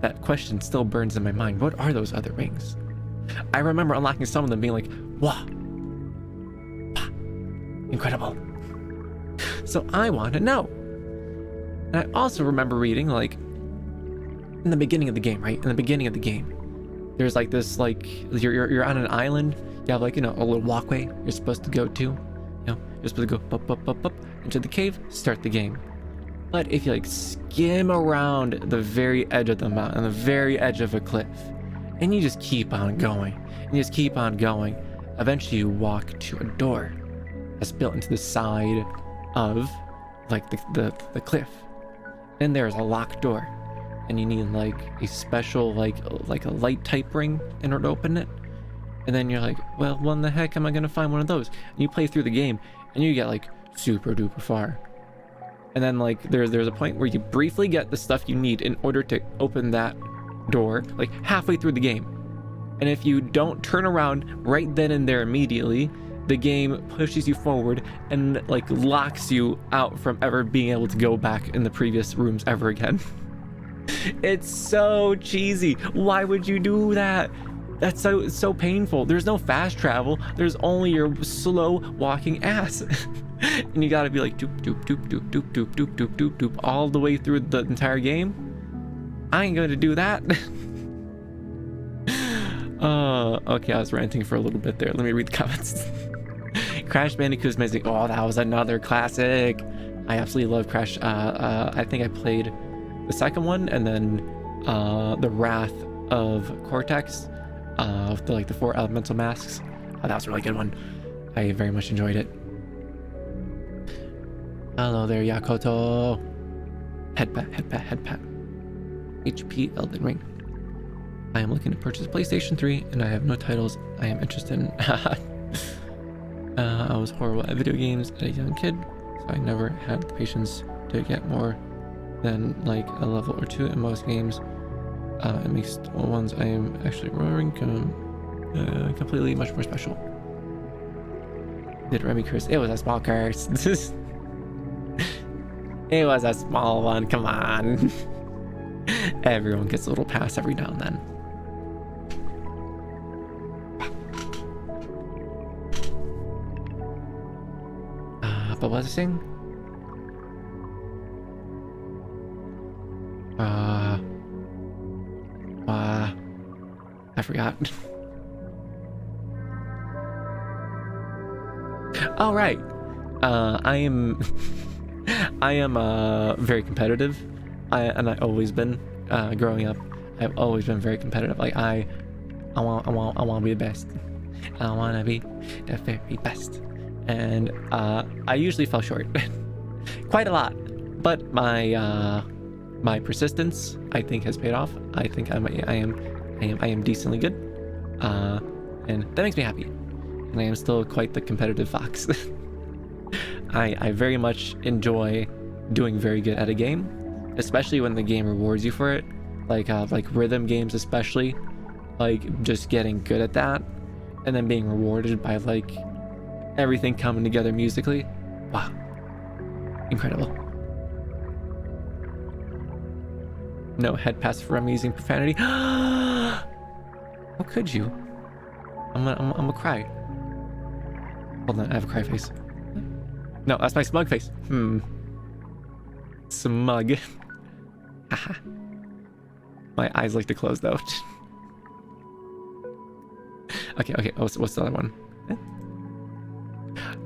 that question still burns in my mind. What are those other rings? I remember unlocking some of them being like, wow, incredible. So I want to know. And I also remember reading like in the beginning of the game, right? In the beginning of the game, there's like this like you're on an island. You have like, you know, a little walkway you're supposed to go to. You know, You're supposed to go up into the cave, start the game. But if you like skim around the very edge of the mountain, the very edge of a cliff, and you just keep on going, and you just keep on going, eventually you walk to a door that's built into the side of like the cliff. And there's a locked door, and you need like a special like a light type ring in order to open it. And then you're like, well, when the heck am I gonna find one of those? And you play through the game, and you get like super duper far. And then like there's a point where you briefly get the stuff you need in order to open that door, like halfway through the game. And if you don't turn around right then and there immediately, the game pushes you forward and like locks you out from ever being able to go back in the previous rooms ever again. It's so cheesy. Why would you do that? That's so painful. There's no fast travel. There's only your slow walking ass. And you gotta be like doop doop doop doop doop doop doop doop doop doop all the way through the entire game. I ain't gonna do that. Okay, I was ranting for a little bit there. Let me read the comments. Crash Bandicoot's amazing. Oh, that was another classic. I absolutely love Crash. I think I played the second one, and then the Wrath of Cortex, the 4 elemental masks. Oh, that was a really good one. I very much enjoyed it. Hello there, Yakoto. Headpat. HP Elden Ring. I am looking to purchase PlayStation 3, and I have no titles I am interested in. I was horrible at video games as a young kid, so I never had the patience to get more than like a level or 2 in most games. It makes the ones I am actually remembering completely much more special. Did Remi curse? It was a small curse. It was a small one, come on. Everyone gets a little pass every now and then. But what was I saying? I forgot. All right. I am very competitive. I've always been growing up. I've always been very competitive. Like I want to be the best. I want to be the very best. And I usually fell short quite a lot, but my persistence I think has paid off. I think I am decently good, and that makes me happy. And I am still quite the competitive fox. I very much enjoy doing very good at a game, especially when the game rewards you for it. Like rhythm games, especially, like just getting good at that, and then being rewarded by like everything coming together musically. Wow, incredible. No head pass for Remi using profanity. How could you? I'm gonna cry. Hold on, I have a cry face. No, that's my smug face. Smug. Haha. My eyes like to close though. Okay. What's the other one?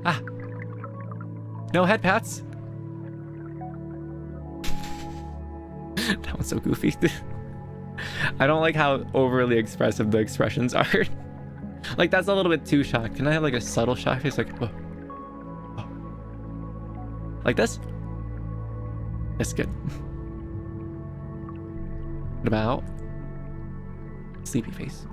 Ah. No head pats. That one's so goofy. I don't like how overly expressive the expressions are. Like that's a little bit too shocked. Can I have like a subtle shock face, like oh. Like this? That's good. What about sleepy face?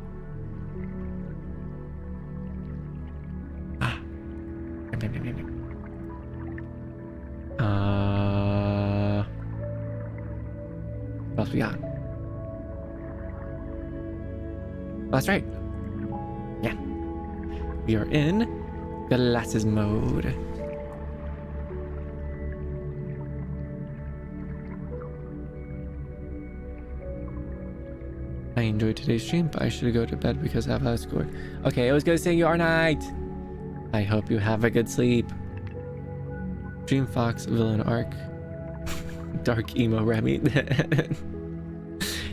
What else we got? That's right. Yeah. We are in glasses mode. I enjoyed today's stream, but I should go to bed because I have a score. Okay, it was good seeing you, R-Night. I hope you have a good sleep. Dreamfox villain arc. Dark emo Remi.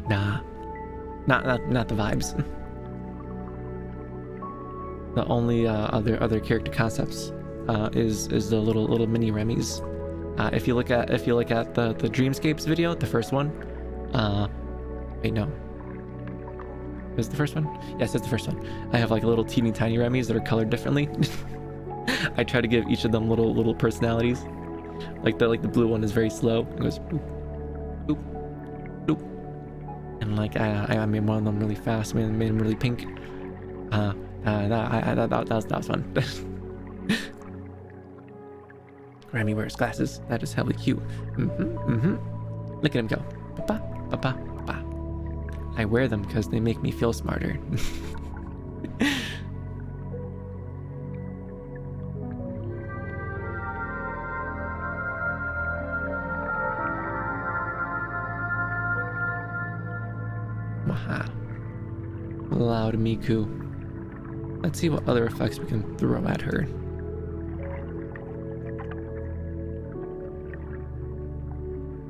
Nah. Not the vibes. The only other character concepts is the little mini Remis. If you look at the Dreamscapes video, the first one. Wait, no. Is the first one? Yes, it's the first one. I have like little teeny tiny Remis that are colored differently. I try to give each of them little personalities. Like the blue one is very slow. It goes boop, boop, boop. And like I made one of them really fast. Made them really pink. That was fun. Remi wears glasses. That is hella cute. Look at him go. Papa, papa, papa. I wear them because they make me feel smarter. Maha. Loud Miku. Let's see what other effects we can throw at her.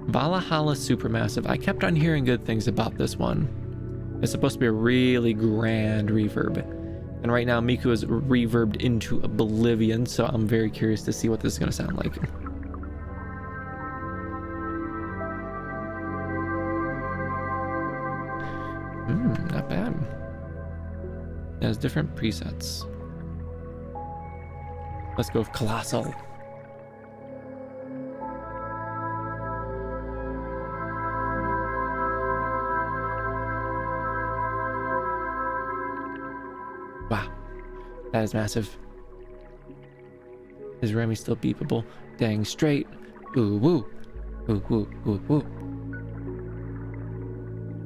Valhalla Supermassive. I kept on hearing good things about this one. It's supposed to be a really grand reverb. And right now Miku is reverbed into oblivion, so I'm very curious to see what this is going to sound like. Not bad. It has different presets. Let's go with Colossal. Wow, that is massive. Is Remi still beepable? Dang straight. Ooh woo. Ooh woo woo woo.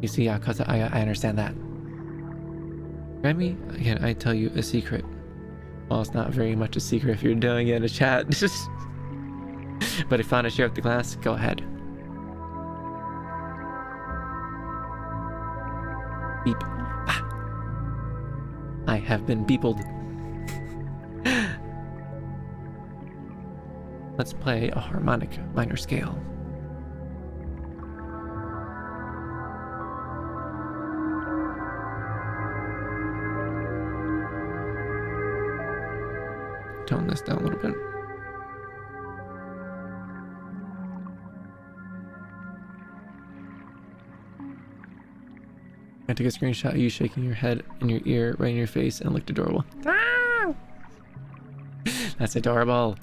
You see, cause I understand that. Remi, can I tell you a secret? Well, it's not very much a secret if you're doing it in a chat. But if you want to share with the class, go ahead. Beep. Ah. I have been beepled. Let's play a harmonic minor scale. Tone this down a little bit. I took a screenshot of you shaking your head and your ear right in your face and looked adorable. Ah! That's adorable.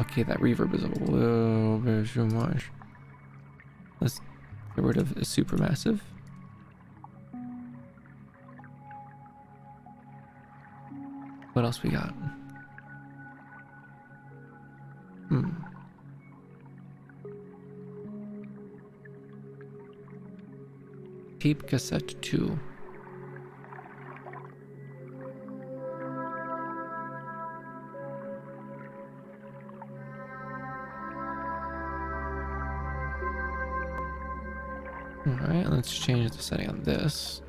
Okay, that reverb is a little bit too much. Let's get rid of a supermassive. What else we got? Tape cassette 2. Alright, let's change the setting on this.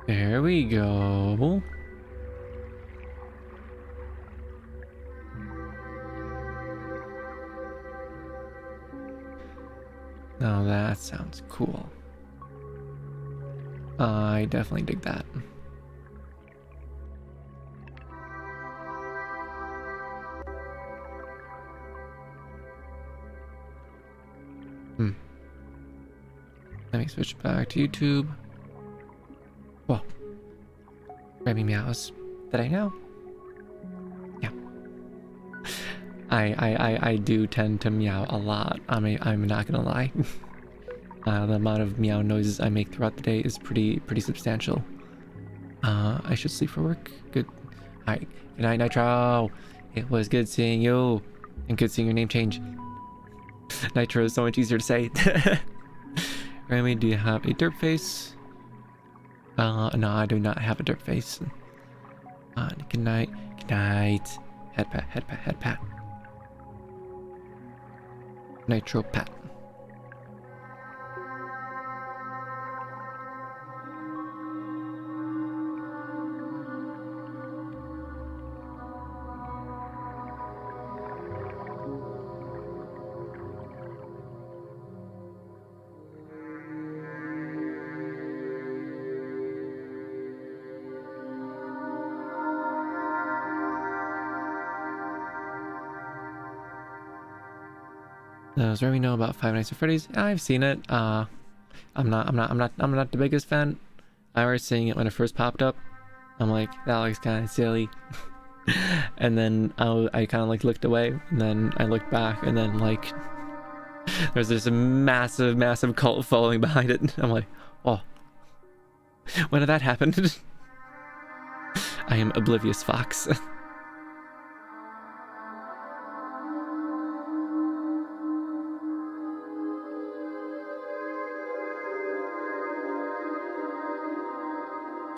There we go. Now that sounds cool. I definitely dig that. Let me switch back to YouTube. Whoa. Remi meows. Did I know? Yeah. I do tend to meow a lot. I'm not gonna lie. The amount of meow noises I make throughout the day is pretty substantial. I should sleep for work. Good. Alright. Good night, Nitro. It was good seeing you. And good seeing your name change. Nitro is so much easier to say. Remi, do you have a derp face? No, I do not have a derp face. Good night. Good night. Head pat, head pat, head pat. Nitro pat. Does Remi know about Five Nights at Freddy's? I've seen it. I'm not the biggest fan. I remember seeing it when it first popped up. I'm like, that looks kind of silly. And then I kind of like looked away, and then I looked back, and then like there's this massive cult following behind it. I'm like, oh, when did that happen? I am oblivious fox.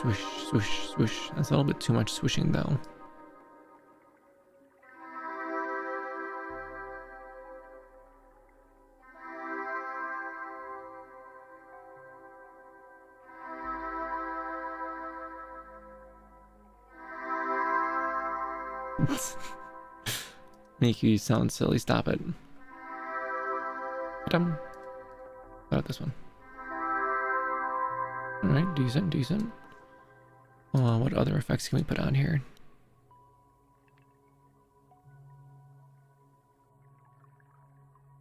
Swoosh, swoosh, swoosh. That's a little bit too much swooshing though. Make you sound silly, stop it. How about this one? Alright, decent. What other effects can we put on here?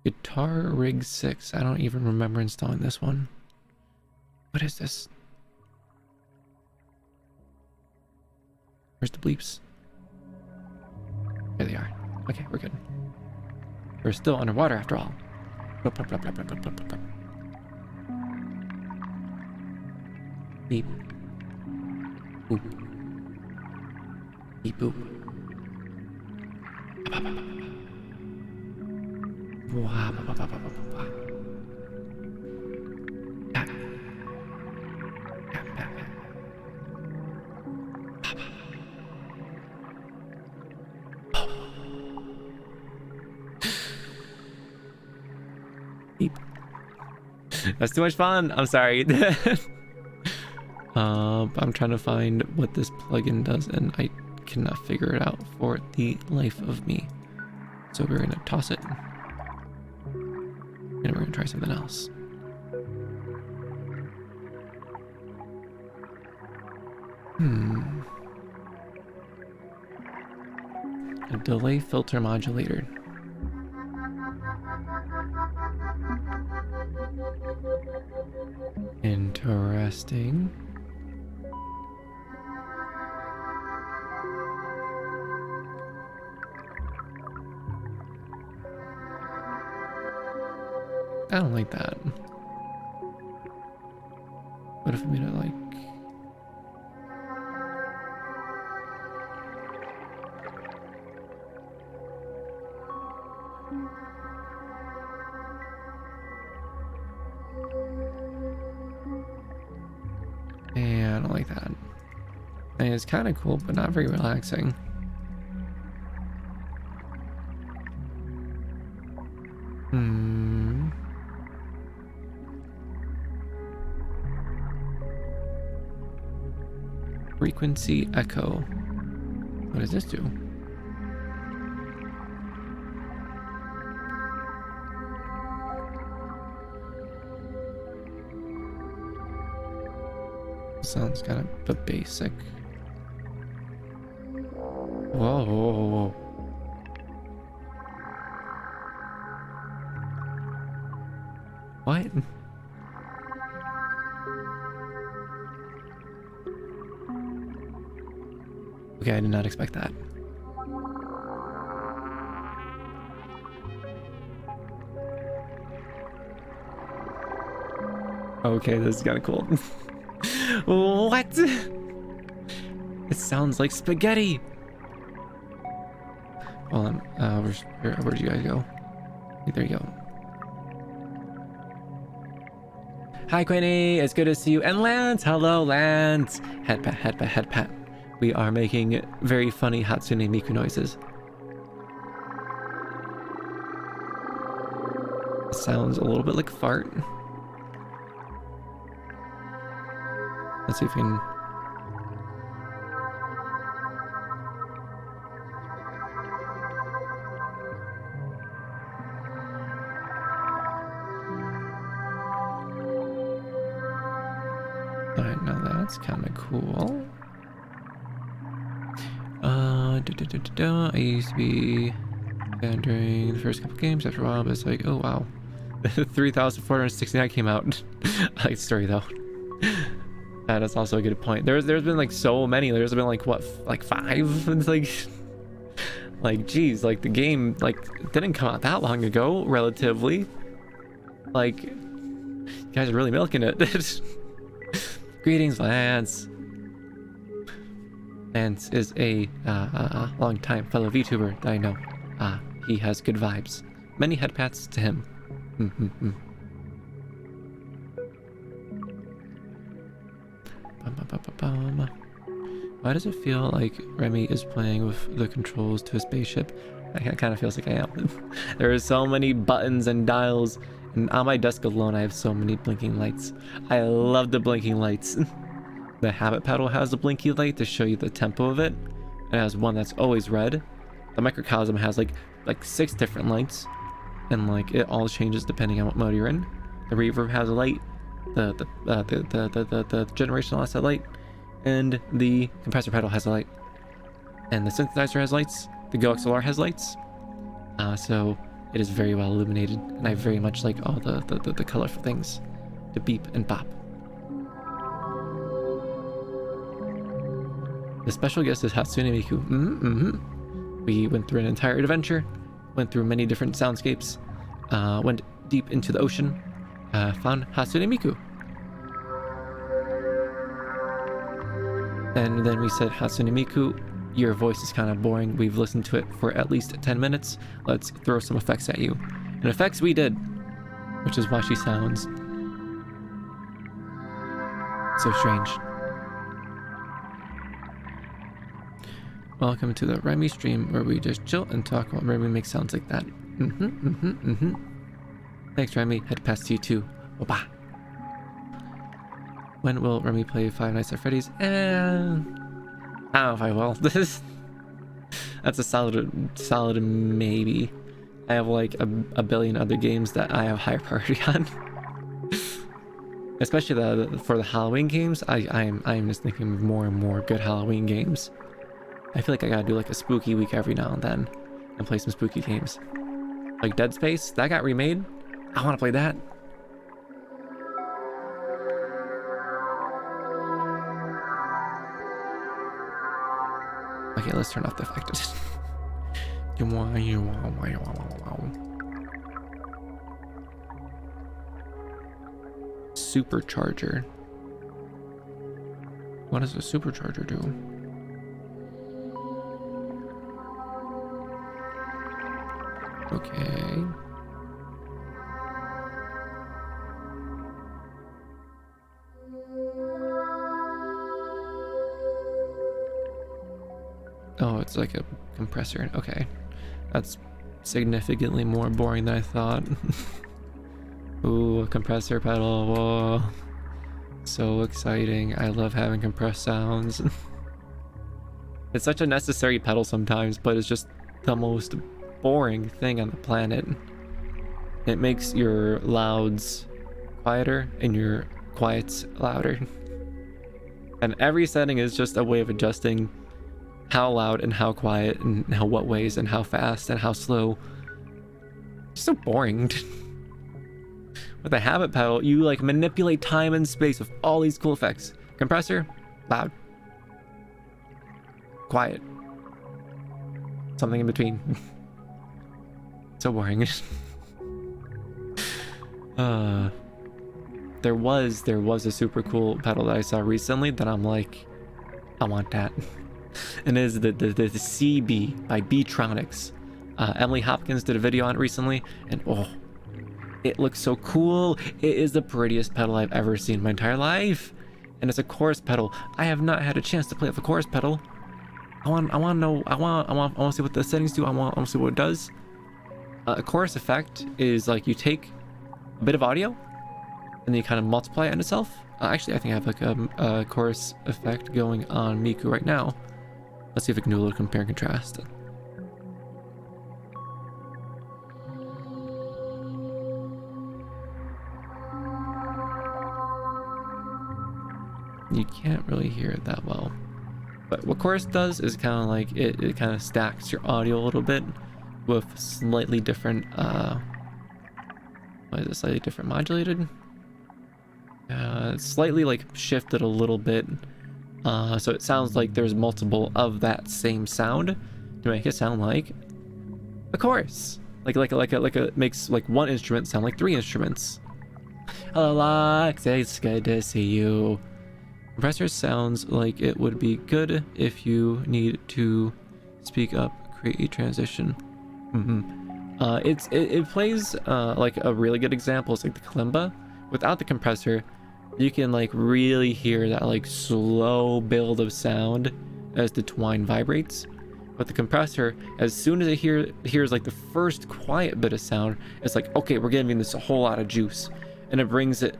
Guitar Rig 6. I don't even remember installing this one. What is this? Where's the bleeps? There they are. Okay, we're good. We're still underwater after all. Beep. Boop. Beep boop. Beep. That's too much fun. I'm sorry. I'm trying to find what this plugin does, and I cannot figure it out for the life of me. So we're gonna toss it, and we're gonna try something else. A delay filter modulator. Interesting. I don't like that. What if we made it like... Yeah, I don't like that. I mean, it's kind of cool, but not very relaxing. Frequency echo. What does this do? Sounds kind of basic. Whoa. What? Okay, I did not expect that. Okay, this is kind of cool. What? It sounds like spaghetti. Hold on. Where'd you guys go? There you go. Hi, Queenie. It's good to see you. And Lance. Hello, Lance. Head pat, head pat, head pat. We are making very funny Hatsune Miku noises. It sounds a little bit like fart. Let's see if we can... Alright, now that's kind of cool. I used to be banned during the first couple games. After a while, but it's like, oh wow. 3,469 came out. I like the story though. That's also a good point. There's been like so many. There's been like what, like 5? It's like geez, like the game like didn't come out that long ago, relatively. Like, you guys are really milking it. Greetings, Lance. Lance is a long-time fellow VTuber that I know. He has good vibes. Many head pats to him. Why does it feel like Remi is playing with the controls to a spaceship? It kind of feels like I am. There are so many buttons and dials, and on my desk alone I have so many blinking lights. I love the blinking lights. The habit pedal has a blinky light to show you the tempo of it. It has one that's always red. The microcosm has like 6 different lights, and like it all changes depending on what mode you're in. The reverb has a light. The generational has a light, and the compressor pedal has a light, and the synthesizer has lights. The Go XLR has lights. So it is very well illuminated, and I very much like all the colorful things to beep and bop. The special guest is Hatsune Miku. We went through an entire adventure, went through many different soundscapes, went deep into the ocean, found Hatsune Miku. And then we said, Hatsune Miku, your voice is kind of boring. We've listened to it for at least 10 minutes. Let's throw some effects at you. And effects we did, which is why she sounds so strange. Welcome to the Remi stream, where we just chill and talk while Remi makes sounds like that. Thanks, Remi. Head past to you too. Bye. When will Remi play Five Nights at Freddy's? I don't know if I will. That's a solid maybe. I have like a billion other games that I have higher priority on. Especially for the Halloween games. I am just thinking of more and more good Halloween games. I feel like I gotta do like a spooky week every now and then and play some spooky games. Like Dead Space, that got remade. I want to play that. Okay, let's turn off the effect. Supercharger. What does a supercharger do? Okay. Oh, it's like a compressor. Okay. That's significantly more boring than I thought. Ooh, a compressor pedal. Whoa. So exciting. I love having compressed sounds. It's such a necessary pedal sometimes, but it's just the most boring thing on the planet. It makes your louds quieter and your quiets louder. And every setting is just a way of adjusting how loud and how quiet and how what ways and how fast and how slow. It's so boring. With the habit pedal, you like manipulate time and space with all these cool effects. Compressor, loud. quiet. Something in between. So boring. There was a super cool pedal that I saw recently that I'm like, I want that. And it is the CB by Beatronics. Emily Hopkins did a video on it recently, and oh, it looks so cool. It is the prettiest pedal I've ever seen in my entire life, and it's a chorus pedal. I have not had a chance to play with the chorus pedal. I want to see what the settings do. I want to see what it does. A chorus effect is like you take a bit of audio and then you kind of multiply it in itself. Actually, I think I have like a chorus effect going on Miku right now. Let's see if we can do a little compare and contrast. You can't really hear it that well. But what chorus does is kind of like, it kind of stacks your audio a little bit with slightly different, what is it, slightly different modulated? Slightly like shifted a little bit. So it sounds like there's multiple of that same sound to make it sound like a chorus. Like it makes like one instrument sound like three instruments. Hello, Lux, it's good to see you. Compressor sounds like it would be good if you need to speak up, create a transition. It plays like a really good example is like the kalimba. Without the compressor, you can like really hear that like slow build of sound as the twine vibrates. But the compressor, as soon as it hears like the first quiet bit of sound, it's like, okay, we're giving this a whole lot of juice, and it brings it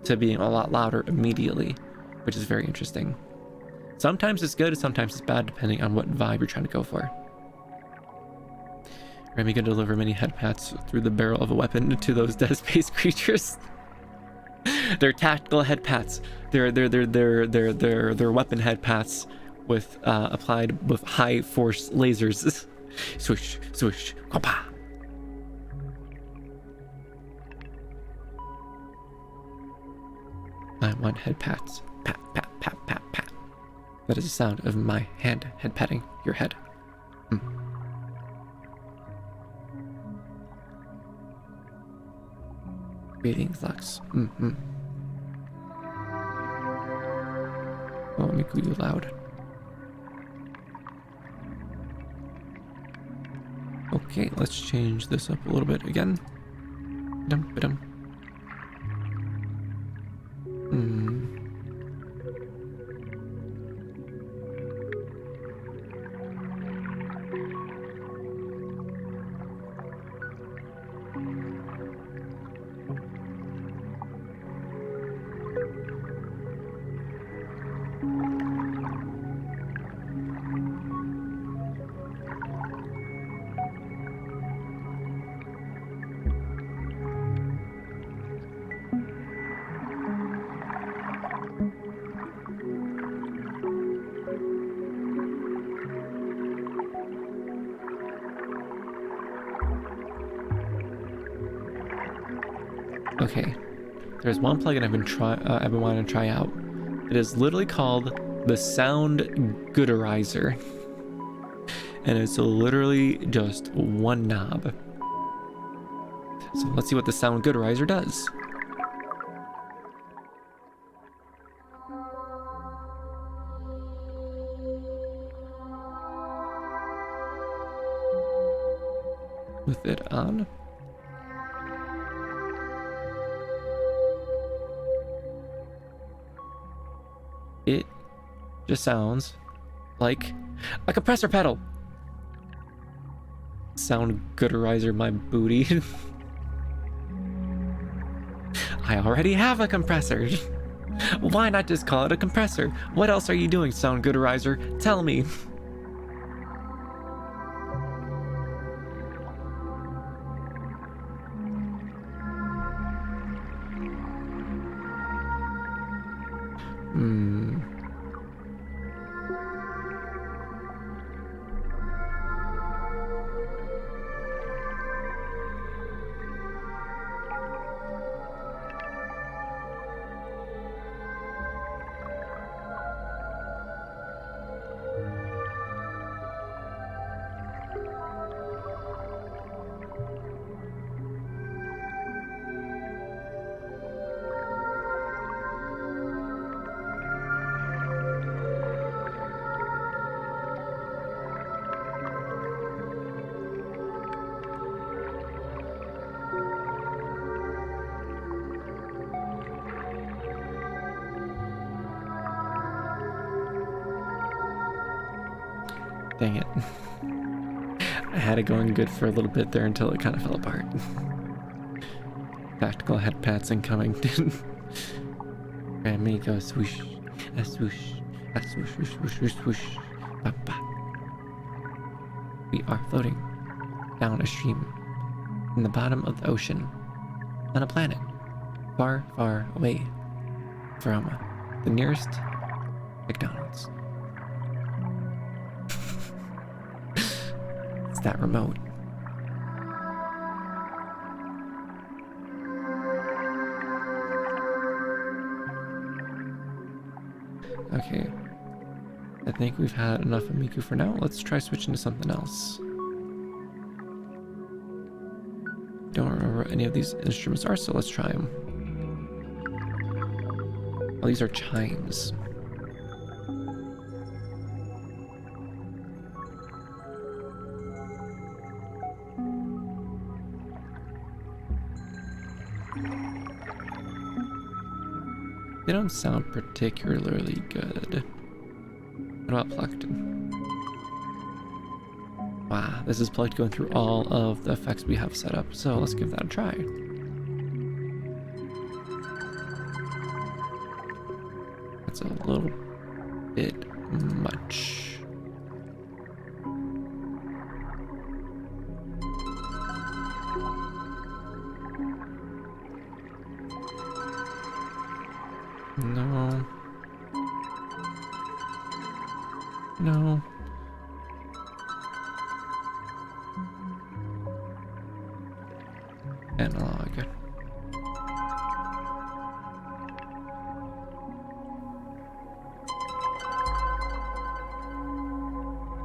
to being a lot louder immediately, which is very interesting. Sometimes it's good, sometimes it's bad, depending on what vibe you're trying to go for. Remi can deliver many head pats through the barrel of a weapon to those dead space creatures. They're tactical head pats. They're weapon head pats with applied with high force lasers. Swish, swish, wapa. I want head pats. Pat, pat, pat, pat, pat. That is the sound of my head patting your head. Greetings, Lux. Oh, let me call you loud. Okay, let's change this up a little bit again. Dum-ba-dum. Okay, there's one plugin I've been wanting to try out. It is literally called the Sound Gooderizer, and it's literally just one knob. So let's see what the Sound Gooderizer does. With it on. It just sounds like a compressor pedal. Sound Gooderizer my booty. I already have a compressor. Why not just call it a compressor? What else are you doing, Sound Gooderizer? Tell me. Dang it. I had it going good for a little bit there until it kind of fell apart. Tactical head pats incoming. Remi goes swoosh, a swoosh, a swoosh, swoosh, swoosh, swoosh, swoosh. Ba, ba. We are floating down a stream in the bottom of the ocean on a planet far, far away from the nearest McDonald's. It's that remote. Okay, I think we've had enough of Miku for now. Let's try switching to something else. Don't remember what any of these instruments are, so let's try them. Oh, these are chimes. They don't sound particularly good. What about plucked? Wow, this is plugged going through all of the effects we have set up, so let's give that a try. That's a little bit much. No. No. Analog.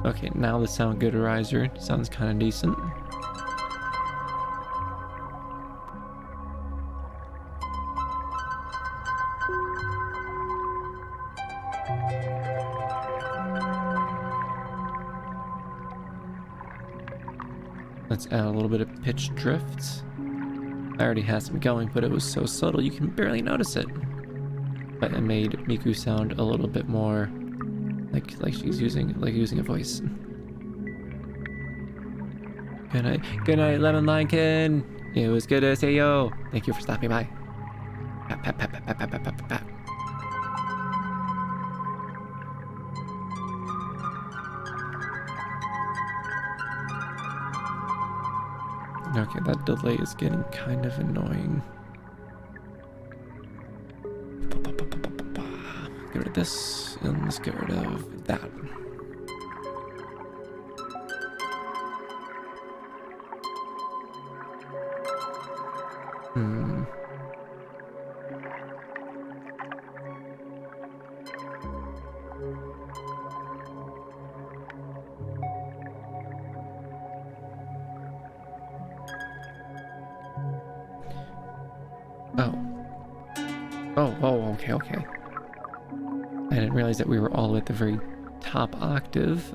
Okay, now the sound gooderizer sounds kind of decent. Let's add a little bit of pitch drift. I already had some going, but it was so subtle you can barely notice it. But it made Miku sound a little bit more like she's using a voice. Good night, Lemon Lincoln. It was good to see you. Thank you for stopping by. Pat, pat, pat, pat, pat, pat, pat, pat, pat. Okay, that delay is getting kind of annoying. Get rid of this, and let's get rid of that. Oh, okay. I didn't realize that we were all at the very top octave.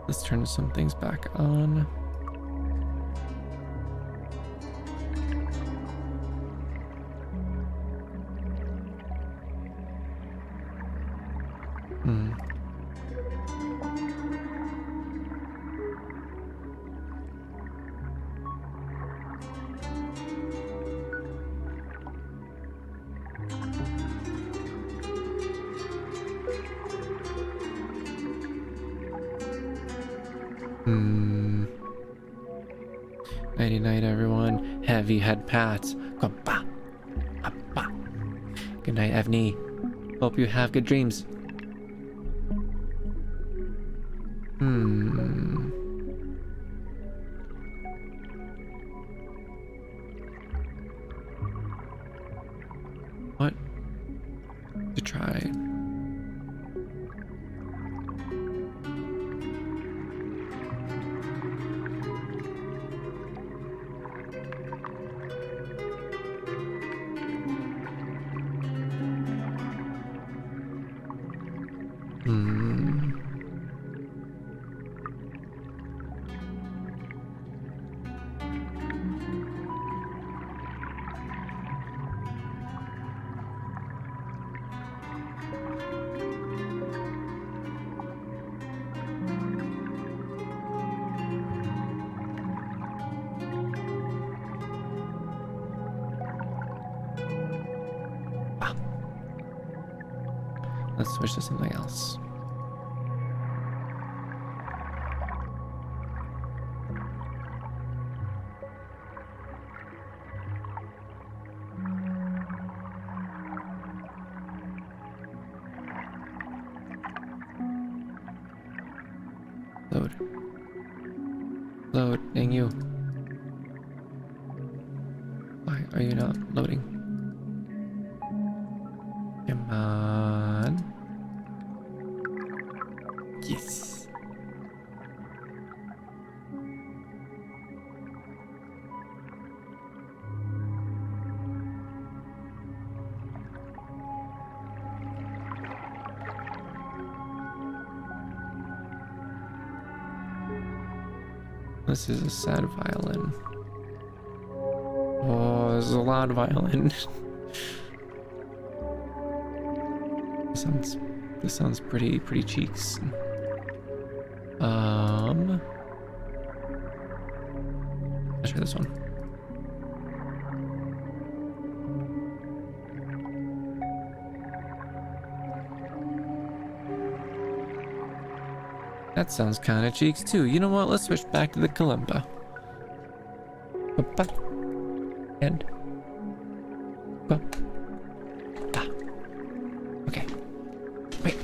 Let's turn some things back on. Nighty night, everyone. Heavy head pats. Good night, Evney. Hope you have good dreams. What to try? Ah. Let's switch to something else. Load. Load, dang you. Why are you not loading? Come on. Yes. This is a sad violin. Oh, there's a loud violin. This sounds pretty cheeks. Let's try this one. That sounds kind of cheeks too. You know what? Let's switch back to the kalimba. And okay. Wait.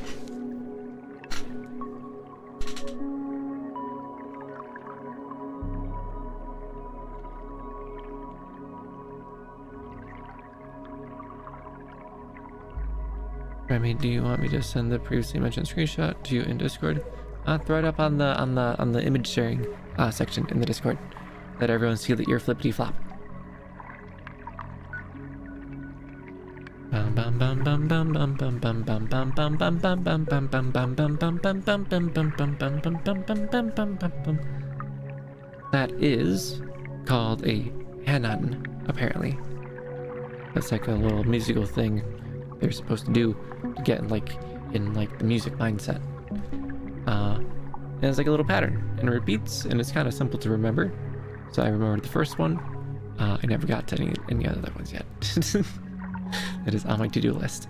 Remi, do you want me to send the previously mentioned screenshot to you in Discord? Throw it up on the image sharing section in the Discord. Let everyone see that you're flippity flop. That is called a Hanan, apparently. That's like a little musical thing they're supposed to do to get in the music mindset. And it's like a little pattern, and it repeats, and it's kind of simple to remember. So I remembered the first one. I never got to any other ones yet. It is on my to-do list.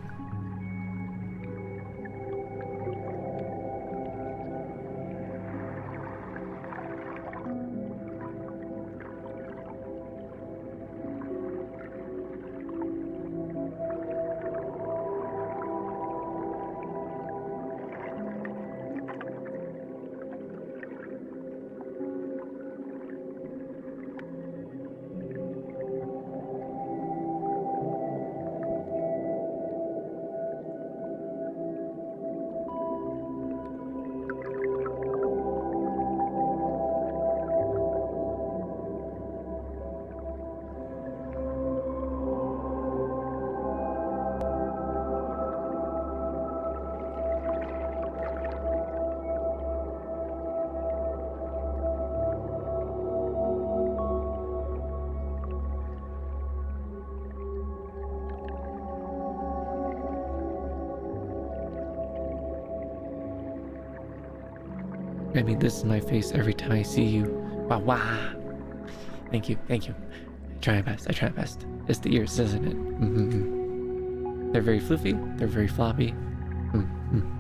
I mean, this is my face every time I see you. Wow, wow. Thank you. I try my best. It's the ears, isn't it? Mm-hmm. They're very floofy. They're very floppy. Mm-hmm.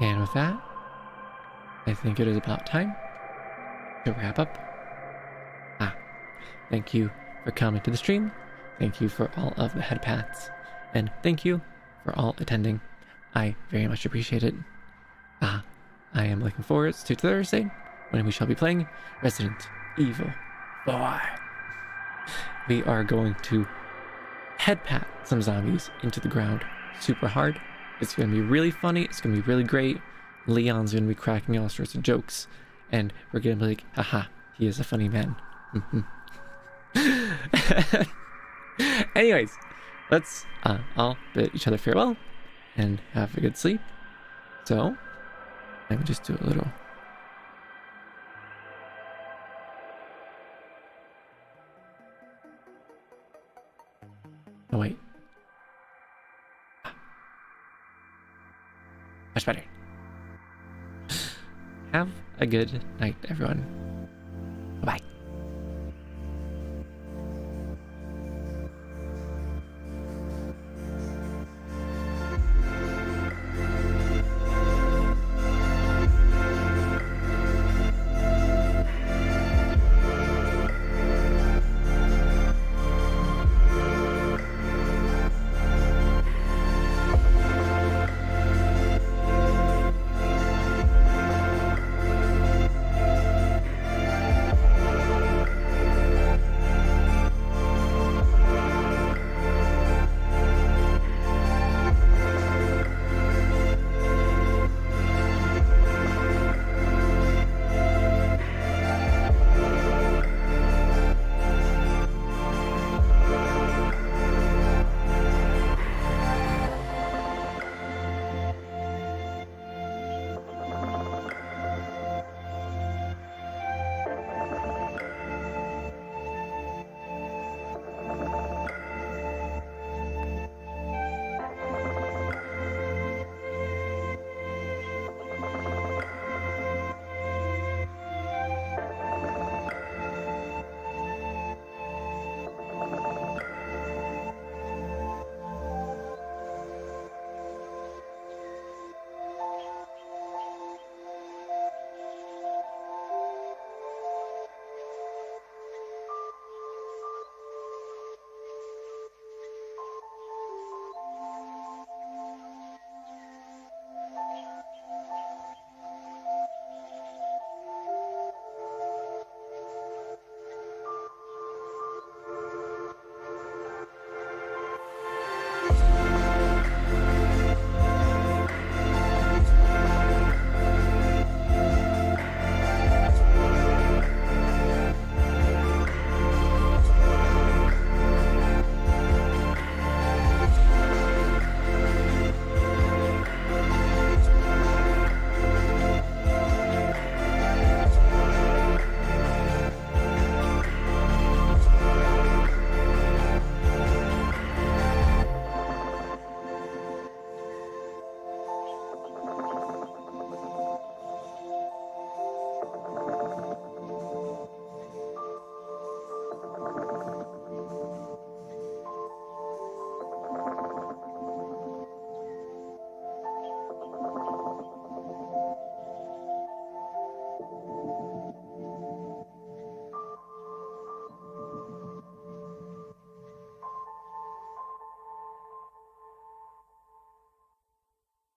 And with that, I think it is about time to wrap up. Thank you for coming to the stream. Thank you for all of the head pats. And thank you for all attending. I very much appreciate it. I am looking forward to Thursday when we shall be playing Resident Evil 4. We are going to head pat some zombies into the ground super hard. It's going to be really funny. It's going to be really great. Leon's going to be cracking all sorts of jokes. And we're going to be like, haha, he is a funny man. Anyways, let's all bid each other farewell and have a good sleep. So, let me just do a little. Oh, wait. Much better. Have a good night, everyone.